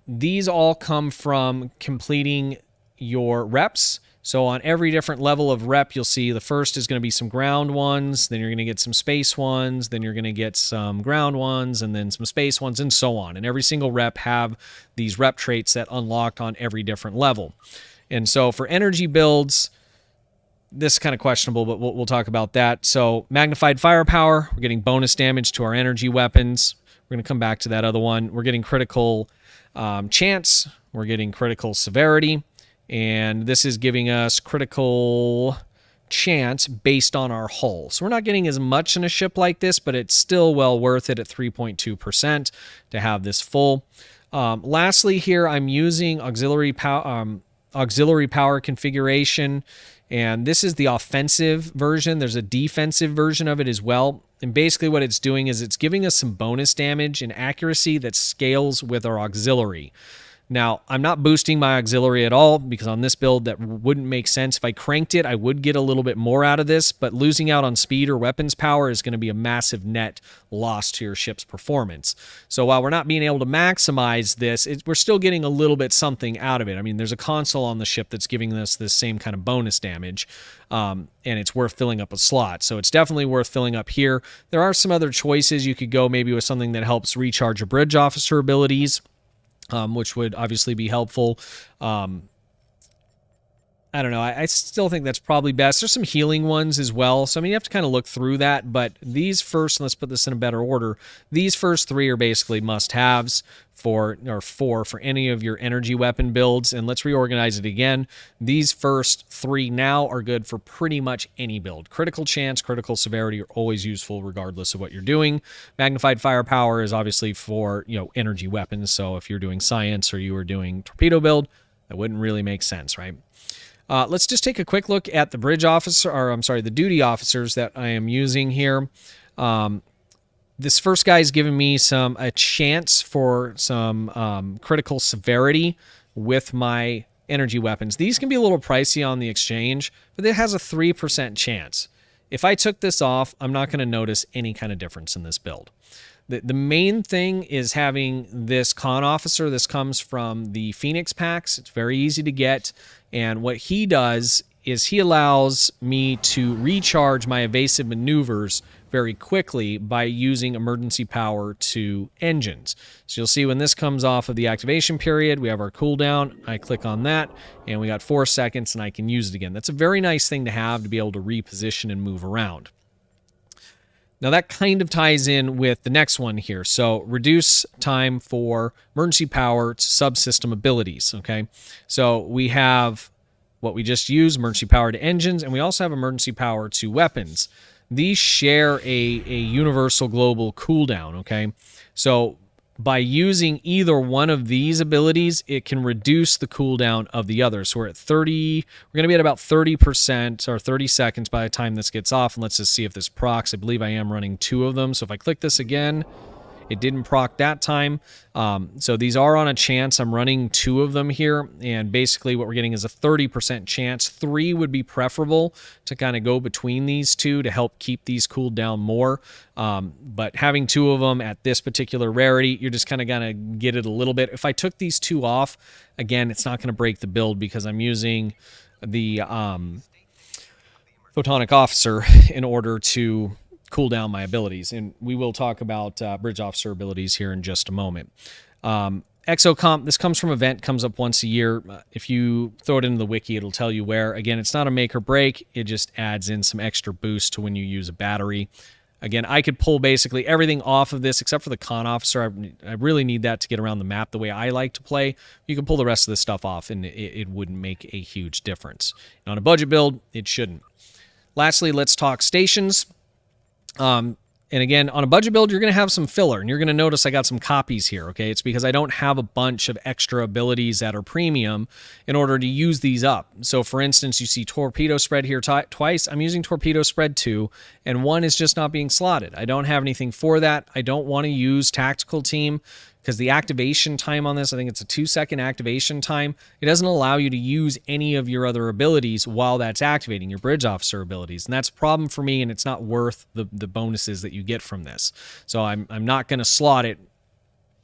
These all come from completing your reps. So on every different level of rep, you'll see the first is going to be some ground ones, then you're going to get some space ones, then you're going to get some ground ones, and then some space ones, and so on. And every single rep have these rep traits that unlock on every different level. And so for energy builds, this is kind of questionable, but we'll talk about that. So magnified firepower, we're getting bonus damage to our energy weapons. We're going to come back to that other one. We're getting critical chance. We're getting critical severity. And this is giving us critical chance based on our hull. So we're not getting as much in a ship like this, but it's still well worth it at 3.2% to have this full. Lastly here, I'm using auxiliary power configuration, and this is the offensive version. There's a defensive version of it as well. And basically what it's doing is it's giving us some bonus damage and accuracy that scales with our auxiliary. Now, I'm not boosting my auxiliary at all because on this build that wouldn't make sense. If I cranked it, I would get a little bit more out of this, but losing out on speed or weapons power is going to be a massive net loss to your ship's performance. So while we're not being able to maximize this, we're still getting a little bit something out of it. I mean, there's a console on the ship that's giving us this same kind of bonus damage, and it's worth filling up a slot. So it's definitely worth filling up here. There are some other choices. You could go maybe with something that helps recharge your bridge officer abilities, which would obviously be helpful. I don't know. I still think that's probably best. There's some healing ones as well. So, I mean, you have to kind of look through that. But these first, let's put this in a better order. These first three are basically must-haves for any of your energy weapon builds. And let's reorganize it again. These first three now are good for pretty much any build. Critical chance, critical severity are always useful regardless of what you're doing. Magnified firepower is obviously for, energy weapons. So if you're doing science or you are doing torpedo build, that wouldn't really make sense, right? Let's just take a quick look at the bridge officer, or I'm sorry, the duty officers that I am using here. This first guy is giving me a chance for some critical severity with my energy weapons. These can be a little pricey on the exchange, but it has a 3% chance. If I took this off, I'm not going to notice any kind of difference in this build. The main thing is having this con officer. This comes from the Phoenix packs. It's very easy to get. And what he does is he allows me to recharge my evasive maneuvers very quickly by using emergency power to engines. So you'll see when this comes off of the activation period, we have our cooldown. I click on that, and we got 4 seconds, and I can use it again. That's a very nice thing to have to be able to reposition and move around. Now that kind of ties in with the next one here. So reduce time for emergency power to subsystem abilities, okay? So we have what we just used, emergency power to engines, and we also have emergency power to weapons. These share a universal global cooldown, okay? So by using either one of these abilities, it can reduce the cooldown of the other. So we're at 30, we're going to be at about 30% or 30 seconds by the time this gets off. And let's just see if this procs. I believe I am running 2 of them. So if I click this again, it didn't proc that time. So these are on a chance. I'm running 2 of them here. And basically what we're getting is a 30% chance. 3 would be preferable to kind of go between these 2 to help keep these cooled down more. But having 2 of them at this particular rarity, you're just kind of going to get it a little bit. If I took these 2 off, again, it's not going to break the build because I'm using the photonic officer in order to cool down my abilities, and we will talk about bridge officer abilities here in just a moment. Exocomp, this comes from event, comes up once a year. If you throw it into the wiki, it'll tell you where. Again, it's not a make or break. It just adds in some extra boost to when you use a battery. Again, I could pull basically everything off of this except for the con officer. I really need that to get around the map the way I like to play. You can pull the rest of this stuff off, and it wouldn't make a huge difference. And on a budget build, it shouldn't. Lastly, let's talk stations. And again, on a budget build, you're going to have some filler, and you're going to notice I got some copies here, okay? It's because I don't have a bunch of extra abilities that are premium in order to use these up. So for instance, you see torpedo spread here twice. I'm using torpedo spread 2, and 1 is just not being slotted. I don't have anything for that. I don't want to use tactical team because the activation time on this, I think it's a 2-second activation time. It doesn't allow you to use any of your other abilities while that's activating, your bridge officer abilities. And that's a problem for me, and it's not worth the bonuses that you get from this. So I'm not going to slot it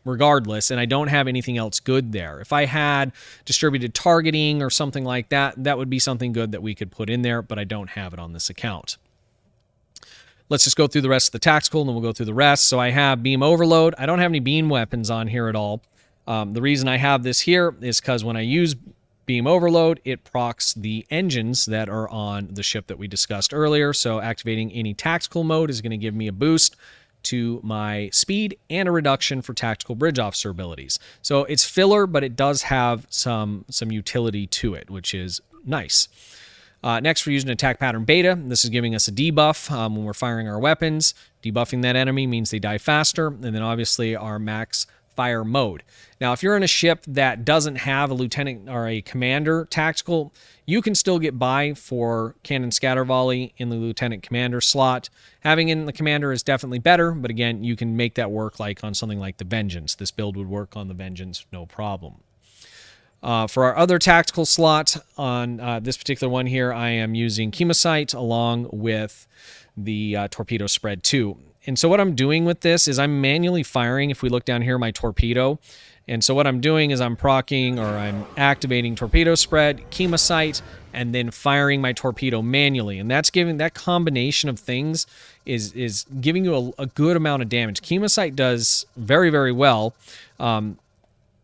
regardless, and I don't have anything else good there. If I had distributed targeting or something like that, that would be something good that we could put in there, but I don't have it on this account. Let's just go through the rest of the tactical, and then we'll go through the rest. So I have beam overload. I don't have any beam weapons on here at all. The reason I have this here is because when I use beam overload, it procs the engines that are on the ship that we discussed earlier. So activating any tactical mode is going to give me a boost. to my speed and a reduction for tactical bridge officer abilities. So it's filler, but it does have some utility to it, which is nice. Next, we're using attack pattern beta. This is giving us a debuff when we're firing our weapons. Debuffing that enemy means they die faster, and then obviously our max fire mode. Now, if you're in a ship that doesn't have a lieutenant or a commander tactical, you can still get by for Cannon Scatter Volley in the lieutenant commander slot. Having it in the commander is definitely better, but again, you can make that work like on something like the Vengeance. This build would work on the Vengeance, no problem. For our other tactical slot on this particular one here, I am using Chemosight along with the Torpedo Spread 2. And so what I'm doing with this is I'm manually firing, if we look down here, my torpedo. And so what I'm doing is I'm proccing, or I'm activating Torpedo Spread, Chemosight, and then firing my torpedo manually. And that's giving, that combination of things is giving you a good amount of damage. Chemosight does very, very well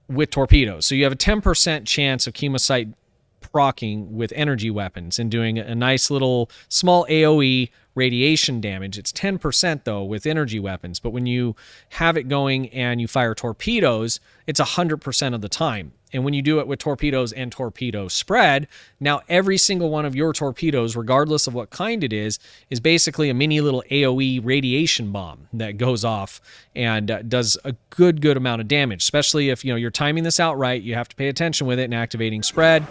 with torpedoes. So you have a 10% chance of Chemosight proccing with energy weapons and doing a nice little small AoE radiation damage. It's 10% though with energy weapons, but when you have it going and you fire torpedoes, it's 100% of the time. And when you do it with torpedoes and torpedo spread, now every single one of your torpedoes, regardless of what kind it is basically a mini little AoE radiation bomb that goes off and does a good amount of damage, especially if you're timing this out right. You have to pay attention with it and activating spread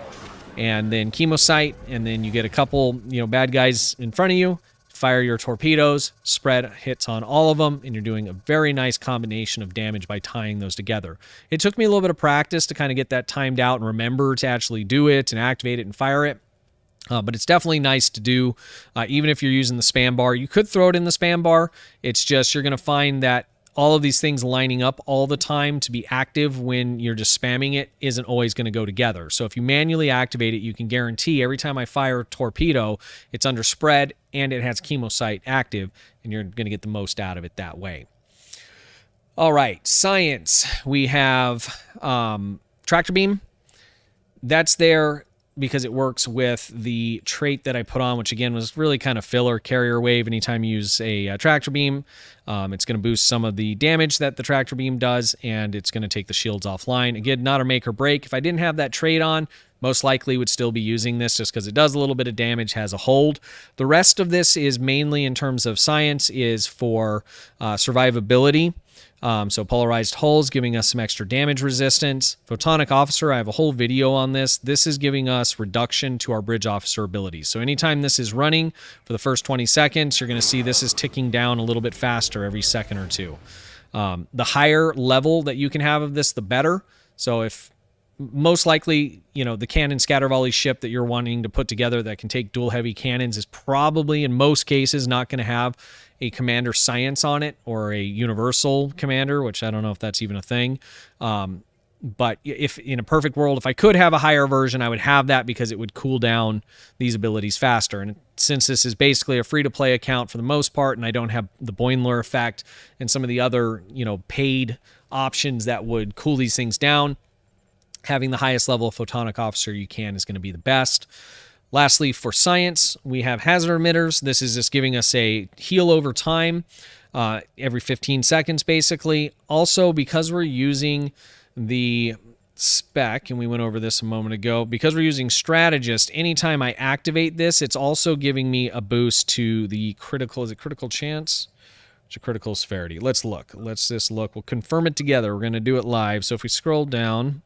and then Chemosight, and then you get a couple bad guys in front of you. Fire your torpedoes, spread hits on all of them, and you're doing a very nice combination of damage by tying those together. It took me a little bit of practice to kind of get that timed out and remember to actually do it and activate it and fire it. But it's definitely nice to do, even if you're using the spam bar. You could throw it in the spam bar. It's just you're going to find that all of these things lining up all the time to be active when you're just spamming it isn't always going to go together. So if you manually activate it, you can guarantee every time I fire a torpedo, it's under spread and it has Chemosight active, and you're going to get the most out of it that way. All right, science. We have tractor beam. That's there because it works with the trait that I put on, which again was really kind of filler. Carrier wave. Anytime you use a tractor beam, it's going to boost some of the damage that the tractor beam does, and it's going to take the shields offline. Again, not a make or break. If I didn't have that trait on, most likely would still be using this just because it does a little bit of damage, has a hold. The rest of this is mainly in terms of science is for survivability. So polarized hulls giving us some extra damage resistance. Photonic officer, I have a whole video on this. This is giving us reduction to our bridge officer abilities. So anytime this is running for the first 20 seconds, you're going to see this is ticking down a little bit faster every second or two. The higher level that you can have of this, the better. So if most likely, the cannon scatter volley ship that you're wanting to put together that can take dual heavy cannons is probably in most cases not going to have a commander science on it or a universal commander, which I don't know if that's even a thing. But if in a perfect world, if I could have a higher version, I would have that because it would cool down these abilities faster. And since this is basically a free-to-play account for the most part, and I don't have the Boimler effect and some of the other, paid options that would cool these things down, having the highest level of photonic officer you can is going to be the best. Lastly, for science, we have hazard emitters. This is just giving us a heal over time, every 15 seconds, basically. Also, because we're using the spec, and we went over this a moment ago, because we're using strategist, anytime I activate this, it's also giving me a boost to the critical, is it critical chance? It's a critical severity. Let's look. Let's just look. We'll confirm it together. We're going to do it live. So if we scroll down,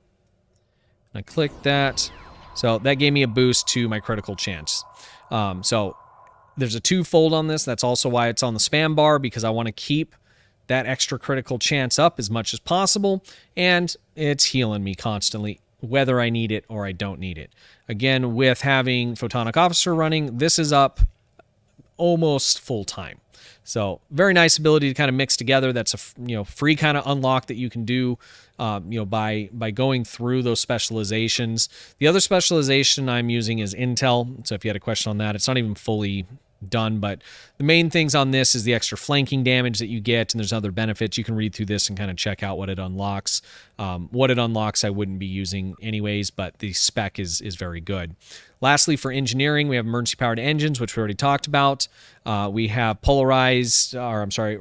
I click that. So that gave me a boost to my critical chance. So there's a twofold on this. That's also why it's on the spam bar, because I want to keep that extra critical chance up as much as possible. And it's healing me constantly, whether I need it or I don't need it. Again, with having Photonic Officer running, this is up almost full time. So very nice ability to kind of mix together. That's a free kind of unlock that you can do by going through those specializations. The other specialization I'm using is Intel. So if you had a question on that, it's not even fully done. But the main things on this is the extra flanking damage that you get, and there's other benefits. You can read through this and kind of check out what it unlocks. What it unlocks I wouldn't be using anyways, but the spec is very good. Lastly, for engineering, we have emergency powered engines, which we already talked about. We have polarized, or I'm sorry,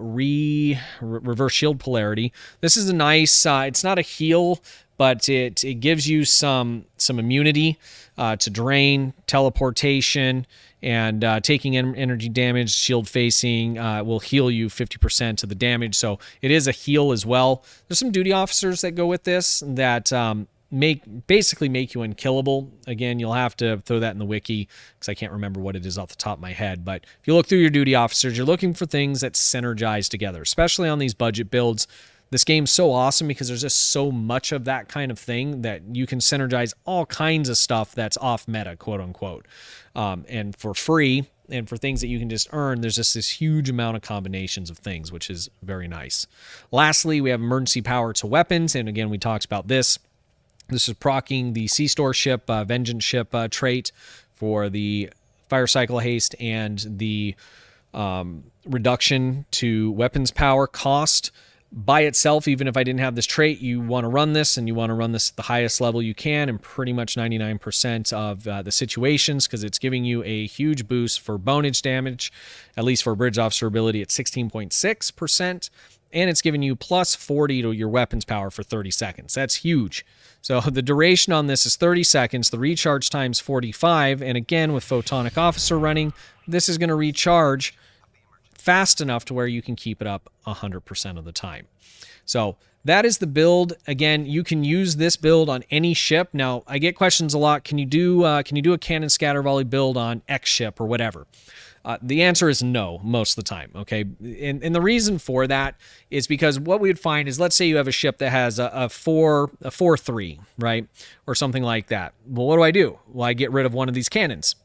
reverse shield polarity. This is a nice, it's not a heal, but it gives you some immunity to drain, teleportation, and taking energy damage. Shield facing will heal you 50% of the damage, so it is a heal as well. There's some duty officers that go with this that basically make you unkillable. Again, you'll have to throw that in the wiki because I can't remember what it is off the top of my head. But if you look through your duty officers, you're looking for things that synergize together, especially on these budget builds. This game's so awesome because there's just so much of that kind of thing that you can synergize all kinds of stuff that's off meta, quote unquote, and for free. And for things that you can just earn, there's just this huge amount of combinations of things, which is very nice. Lastly, we have emergency power to weapons. And again, we talked about this. This is proccing the zStore ship, Vengeance ship trait for the fire cycle haste and the reduction to weapons power cost. By itself, even if I didn't have this trait, you want to run this, and you want to run this at the highest level you can in pretty much 99% of the situations, because it's giving you a huge boost for bonage damage, at least for bridge officer ability at 16.6%, and it's giving you plus 40 to your weapons power for 30 seconds. That's huge. So the duration on this is 30 seconds, the recharge time's 45, and again, with Photonic Officer running, this is going to recharge fast enough to where you can keep it up 100% of the time. So that is the build. Again, you can use this build on any ship. Now, I get questions a lot. Can you do a cannon scatter volley build on X ship or whatever? The answer is no most of the time, okay? And the reason for that is because what we would find is, let's say you have a ship that has a 4-3, right? Or something like that. Well, what do? Well, I get rid of one of these cannons.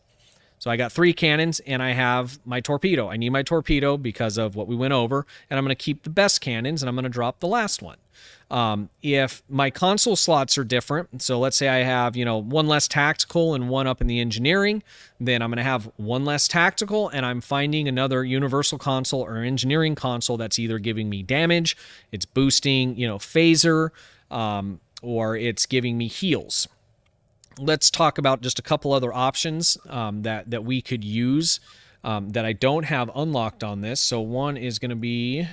So I got 3 cannons, and I have my torpedo. I need my torpedo because of what we went over, and I'm going to keep the best cannons, and I'm going to drop the last one. If my console slots are different, so let's say I have, one less tactical and one up in the engineering, then I'm going to have one less tactical, and I'm finding another universal console or engineering console that's either giving me damage, it's boosting, phaser, or it's giving me heals. Let's talk about just a couple other options that we could use that I don't have unlocked on this. So one is going to be,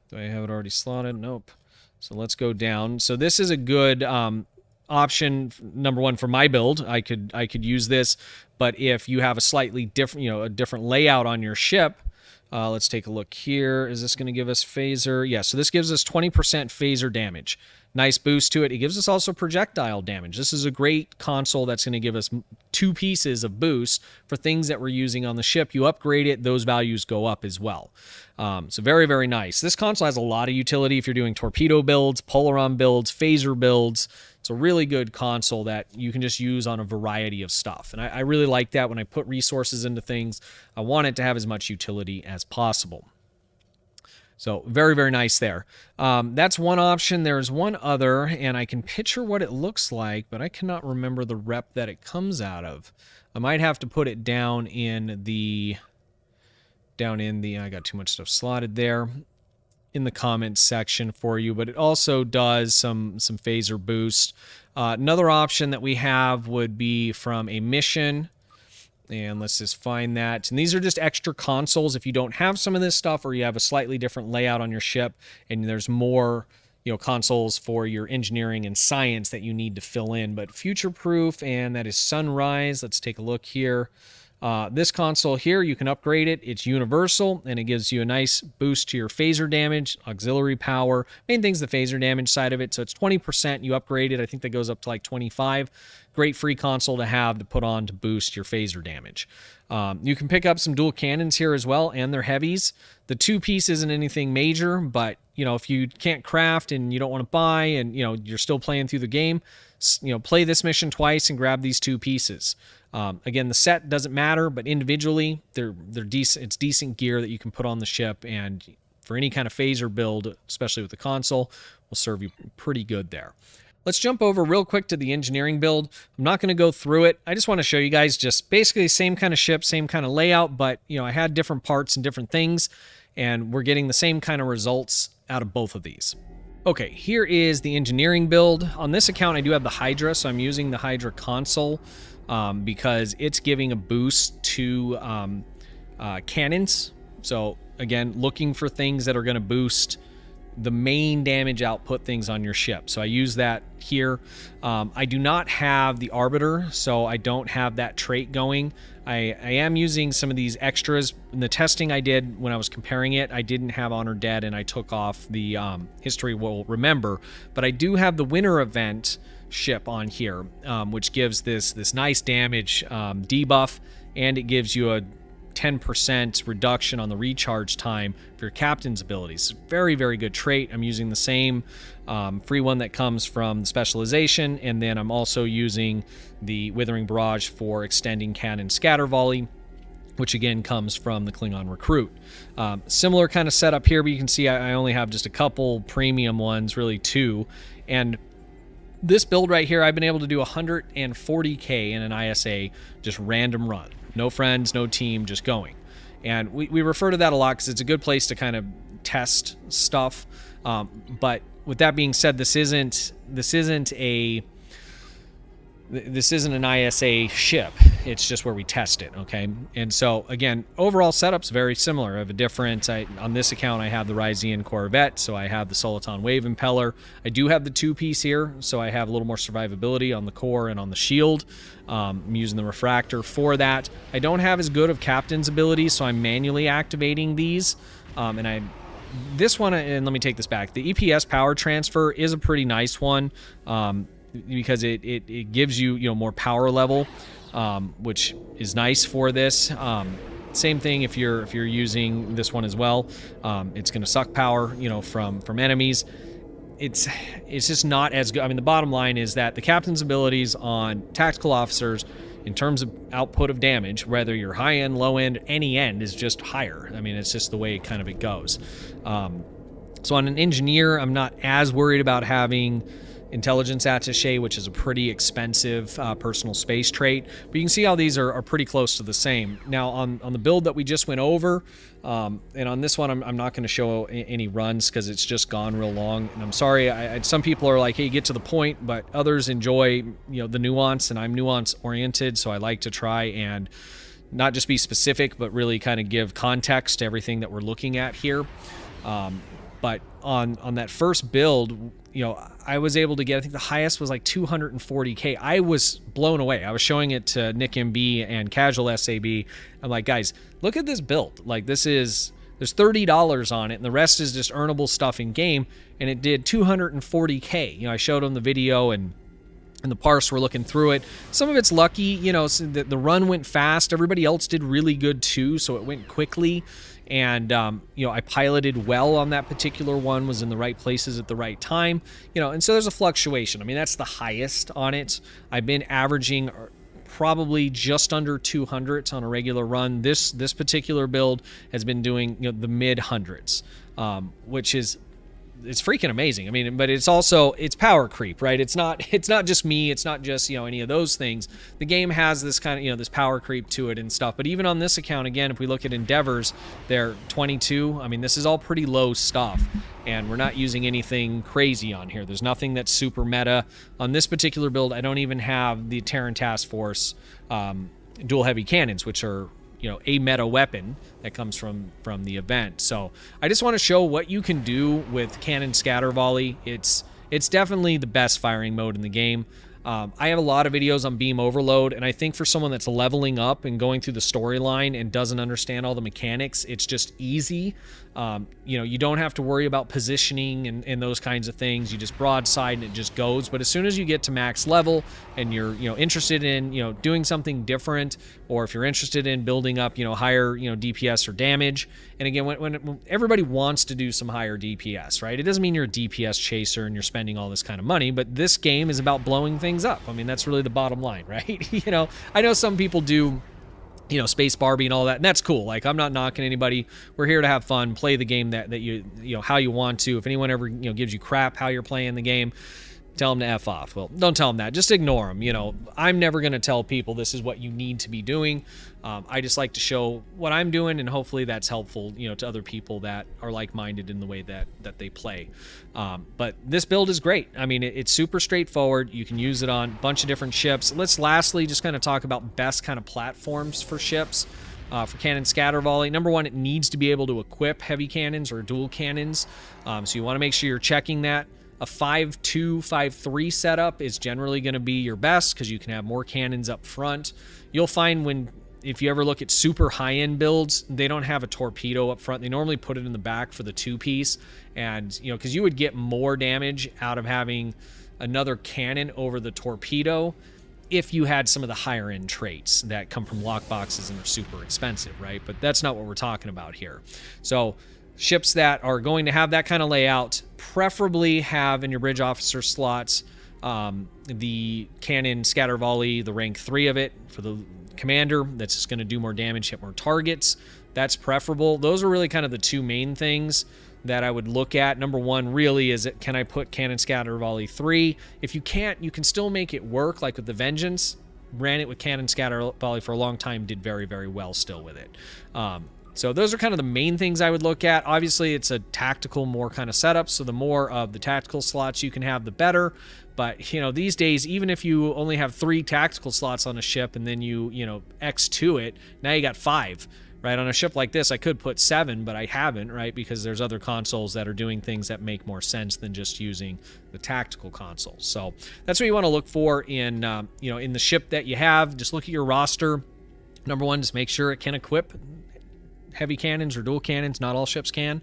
do I have it already slotted? Nope. So let's go down. So this is a good option, number one, for my build. I could use this, but if you have a slightly different, a different layout on your ship, let's take a look here. Is this going to give us phaser? Yeah, so this gives us 20% phaser damage. Nice boost to it. It gives us also projectile damage. This is a great console that's going to give us 2 pieces of boost for things that we're using on the ship. You upgrade it, those values go up as well. So very, very nice. This console has a lot of utility if you're doing torpedo builds, polaron builds, phaser builds. It's a really good console that you can just use on a variety of stuff. And I really like that when I put resources into things. I want it to have as much utility as possible. So very, very nice there. That's one option. There's one other, and I can picture what it looks like, but I cannot remember the rep that it comes out of. I might have to put it down in the, I got too much stuff slotted there, in the comments section for you, but it also does some phaser boost. Another option that we have would be from a mission. And let's just find that. And these are just extra consoles if you don't have some of this stuff, or you have a slightly different layout on your ship and there's more, consoles for your engineering and science that you need to fill in. But future proof, and that is Sunrise. Let's take a look here. This console here, you can upgrade it. It's universal, and it gives you a nice boost to your phaser damage, auxiliary power. Main thing's the phaser damage side of it. So it's 20%. You upgrade it. I think that goes up to like 25. Great free console to have to put on to boost your phaser damage. You can pick up some dual cannons here as well, and they're heavies. The 2-piece isn't anything major, but if you can't craft and you don't want to buy, and you're still playing through the game, play this mission twice and grab these 2 pieces. Again, the set doesn't matter, but individually, they're decent. It's decent gear that you can put on the ship, and for any kind of phaser build, especially with the console, will serve you pretty good there. Let's jump over real quick to the engineering build. I'm not going to go through it. I just want to show you guys just basically the same kind of ship, same kind of layout, but I had different parts and different things, and we're getting the same kind of results out of both of these. Okay, here is the engineering build. On this account, I do have the Hydra, so I'm using the Hydra console because it's giving a boost to cannons. So again, looking for things that are going to boost the main damage output things on your ship. So I use that here. I do not have the Arbiter, so I don't have that trait going. I am using some of these extras. In the testing I did when I was comparing it, I didn't have Honor Dead, and I took off the History Will Remember, but I do have the Winter Event ship on here, which gives this nice damage debuff, and it gives you a 10% reduction on the recharge time for your captain's abilities. Very, very good trait. I'm using the same free one that comes from the specialization, and then I'm also using the Withering Barrage for extending Cannon Scatter Volley, which again comes from the Klingon Recruit. Similar kind of setup here, but you can see I only have just a couple premium ones, really 2, and this build right here, I've been able to do 140k in an ISA, just random run. No friends, no team, just going. And we refer to that a lot because it's a good place to kind of test stuff. But with that being said, this isn't an ISA ship. It's just where we test it, okay? And so, again, overall setup's very similar. I have a different, on this account, I have the Ryzian Corvette, so I have the Soliton Wave Impeller. I do have the 2-piece here, so I have a little more survivability on the core and on the shield. I'm using the Refractor for that. I don't have as good of Captain's abilities, so I'm manually activating these. This one, and let me take this back, the EPS power transfer is a pretty nice one. Because it gives you more power level, which is nice for this. Same thing if you're using this one as well. It's going to suck power from enemies. It's just not as good. I mean, the bottom line is that the captain's abilities on tactical officers in terms of output of damage, whether you're high end, low end, any end, is just higher. I mean, it's just the way it goes. So on an engineer, I'm not as worried about having Intelligence Attaché, which is a pretty expensive personal space trait, but you can see how these are pretty close to the same. Now on the build that we just went over, and on this one I'm not going to show any runs because it's just gone real long, and I'm sorry, some people are like, hey, get to the point, but others enjoy the nuance, and I'm nuance oriented, so I like to try and not just be specific, but really kind of give context to everything that we're looking at here. But on that first build, I was able to get, I think the highest was like 240k. I was blown away. I was showing it to Nick MB and CasualSAB. I'm like, guys, look at this build. Like, there's $30 on it, and the rest is just earnable stuff in game, and it did 240k. I showed them the video, and the parse, we're looking through it. Some of it's lucky, so the run went fast. Everybody else did really good too, so it went quickly. And, I piloted well on that particular one, was in the right places at the right time, and so there's a fluctuation. I mean, that's the highest on it. I've been averaging probably just under 200s on a regular run. This particular build has been doing, the mid hundreds, which is, it's freaking amazing. I mean, but it's power creep, right? It's not just me. It's not just, any of those things. The game has this kind of, this power creep to it and stuff. But even on this account, again, if we look at endeavors, they're 22. I mean, this is all pretty low stuff, and we're not using anything crazy on here. There's nothing that's super meta. On this particular build, I don't even have the Terran Task Force dual heavy cannons, which are a meta weapon that comes from the event. So I just want to show what you can do with Cannon Scatter Volley. It's definitely the best firing mode in the game. I have a lot of videos on beam overload, and I think for someone that's leveling up and going through the storyline and doesn't understand all the mechanics, it's just easy. You don't have to worry about positioning and those kinds of things. You just broadside and it just goes. But as soon as you get to max level and you're interested in doing something different, or if you're interested in building up higher DPS or damage, and again when everybody wants to do some higher DPS, right? It doesn't mean you're a DPS chaser and you're spending all this kind of money, but this game is about blowing things up. I mean, that's really the bottom line, right? I know some people do Space Barbie and all that, and that's cool. Like, I'm not knocking anybody. We're here to have fun, play the game that you how you want to. If anyone ever gives you crap how you're playing the game, Tell them to F off. Well, don't tell them that. Just ignore them. You know, I'm never going to tell people this is what you need to be doing. I just like to show what I'm doing, and hopefully that's helpful, you know, to other people that are like-minded in the way that they play. But this build is great. I mean, it's super straightforward. You can use it on a bunch of different ships. Let's lastly just kind of talk about best kind of platforms for ships. For cannon scatter volley, number one, it needs to be able to equip heavy cannons or dual cannons. So you want to make sure you're checking that. A 5.2, 5.3 setup is generally going to be your best because you can have more cannons up front. You'll find if you ever look at super high-end builds, they don't have a torpedo up front. They normally put it in the back for the two-piece. And, you know, because you would get more damage out of having another cannon over the torpedo if you had some of the higher end traits that come from lock boxes and are super expensive, right? But that's not what we're talking about here. So ships that are going to have that kind of layout preferably have in your bridge officer slots the cannon scatter volley, the rank 3 of it for the commander. That's just going to do more damage, hit more targets. That's preferable. Those are really kind of the two main things that I would look at. Number one really is, can I put cannon scatter volley 3? If you can't, you can still make it work. Like with the Vengeance, ran it with cannon scatter volley for a long time, did very, very well still with it. So those are kind of the main things I would look at. Obviously, it's a tactical more kind of setup, so the more of the tactical slots you can have, the better. But, you know, these days, even if you only have 3 tactical slots on a ship and then you know, X2 it, now you got 5. Right, on a ship like this, I could put 7, but I haven't, right, because there's other consoles that are doing things that make more sense than just using the tactical consoles. So that's what you want to look for in, you know, in the ship that you have. Just look at your roster. Number one, just make sure it can equip heavy cannons or dual cannons. Not all ships can.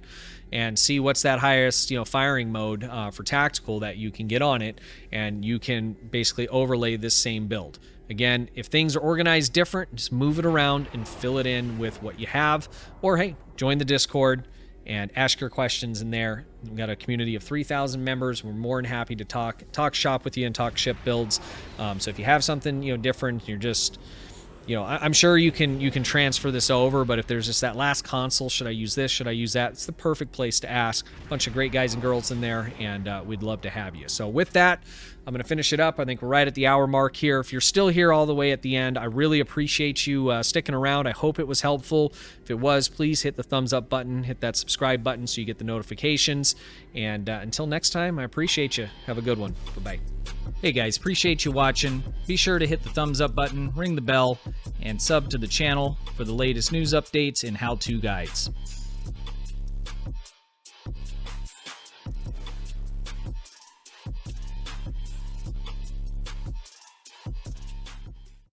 And see what's that highest, you know, firing mode for tactical that you can get on it, and you can basically overlay this same build. Again, if things are organized different, just move it around and fill it in with what you have. Or, hey, join the Discord and ask your questions in there. We've got a community of 3,000 members. We're more than happy to talk shop with you and talk ship builds. So if you have something, you know, different, you're just, you know, I'm sure you can transfer this over, but if there's just that last console, should I use this, should I use that, it's the perfect place to ask. A bunch of great guys and girls in there, and we'd love to have you. So with that, I'm going to finish it up. I think we're right at the hour mark here. If you're still here all the way at the end, I really appreciate you sticking around. I hope it was helpful. If it was, please hit the thumbs up button, hit that subscribe button so you get the notifications. And until next time, I appreciate you. Have a good one. Bye-bye. Hey guys, appreciate you watching. Be sure to hit the thumbs up button, ring the bell, and sub to the channel for the latest news updates and how-to guides.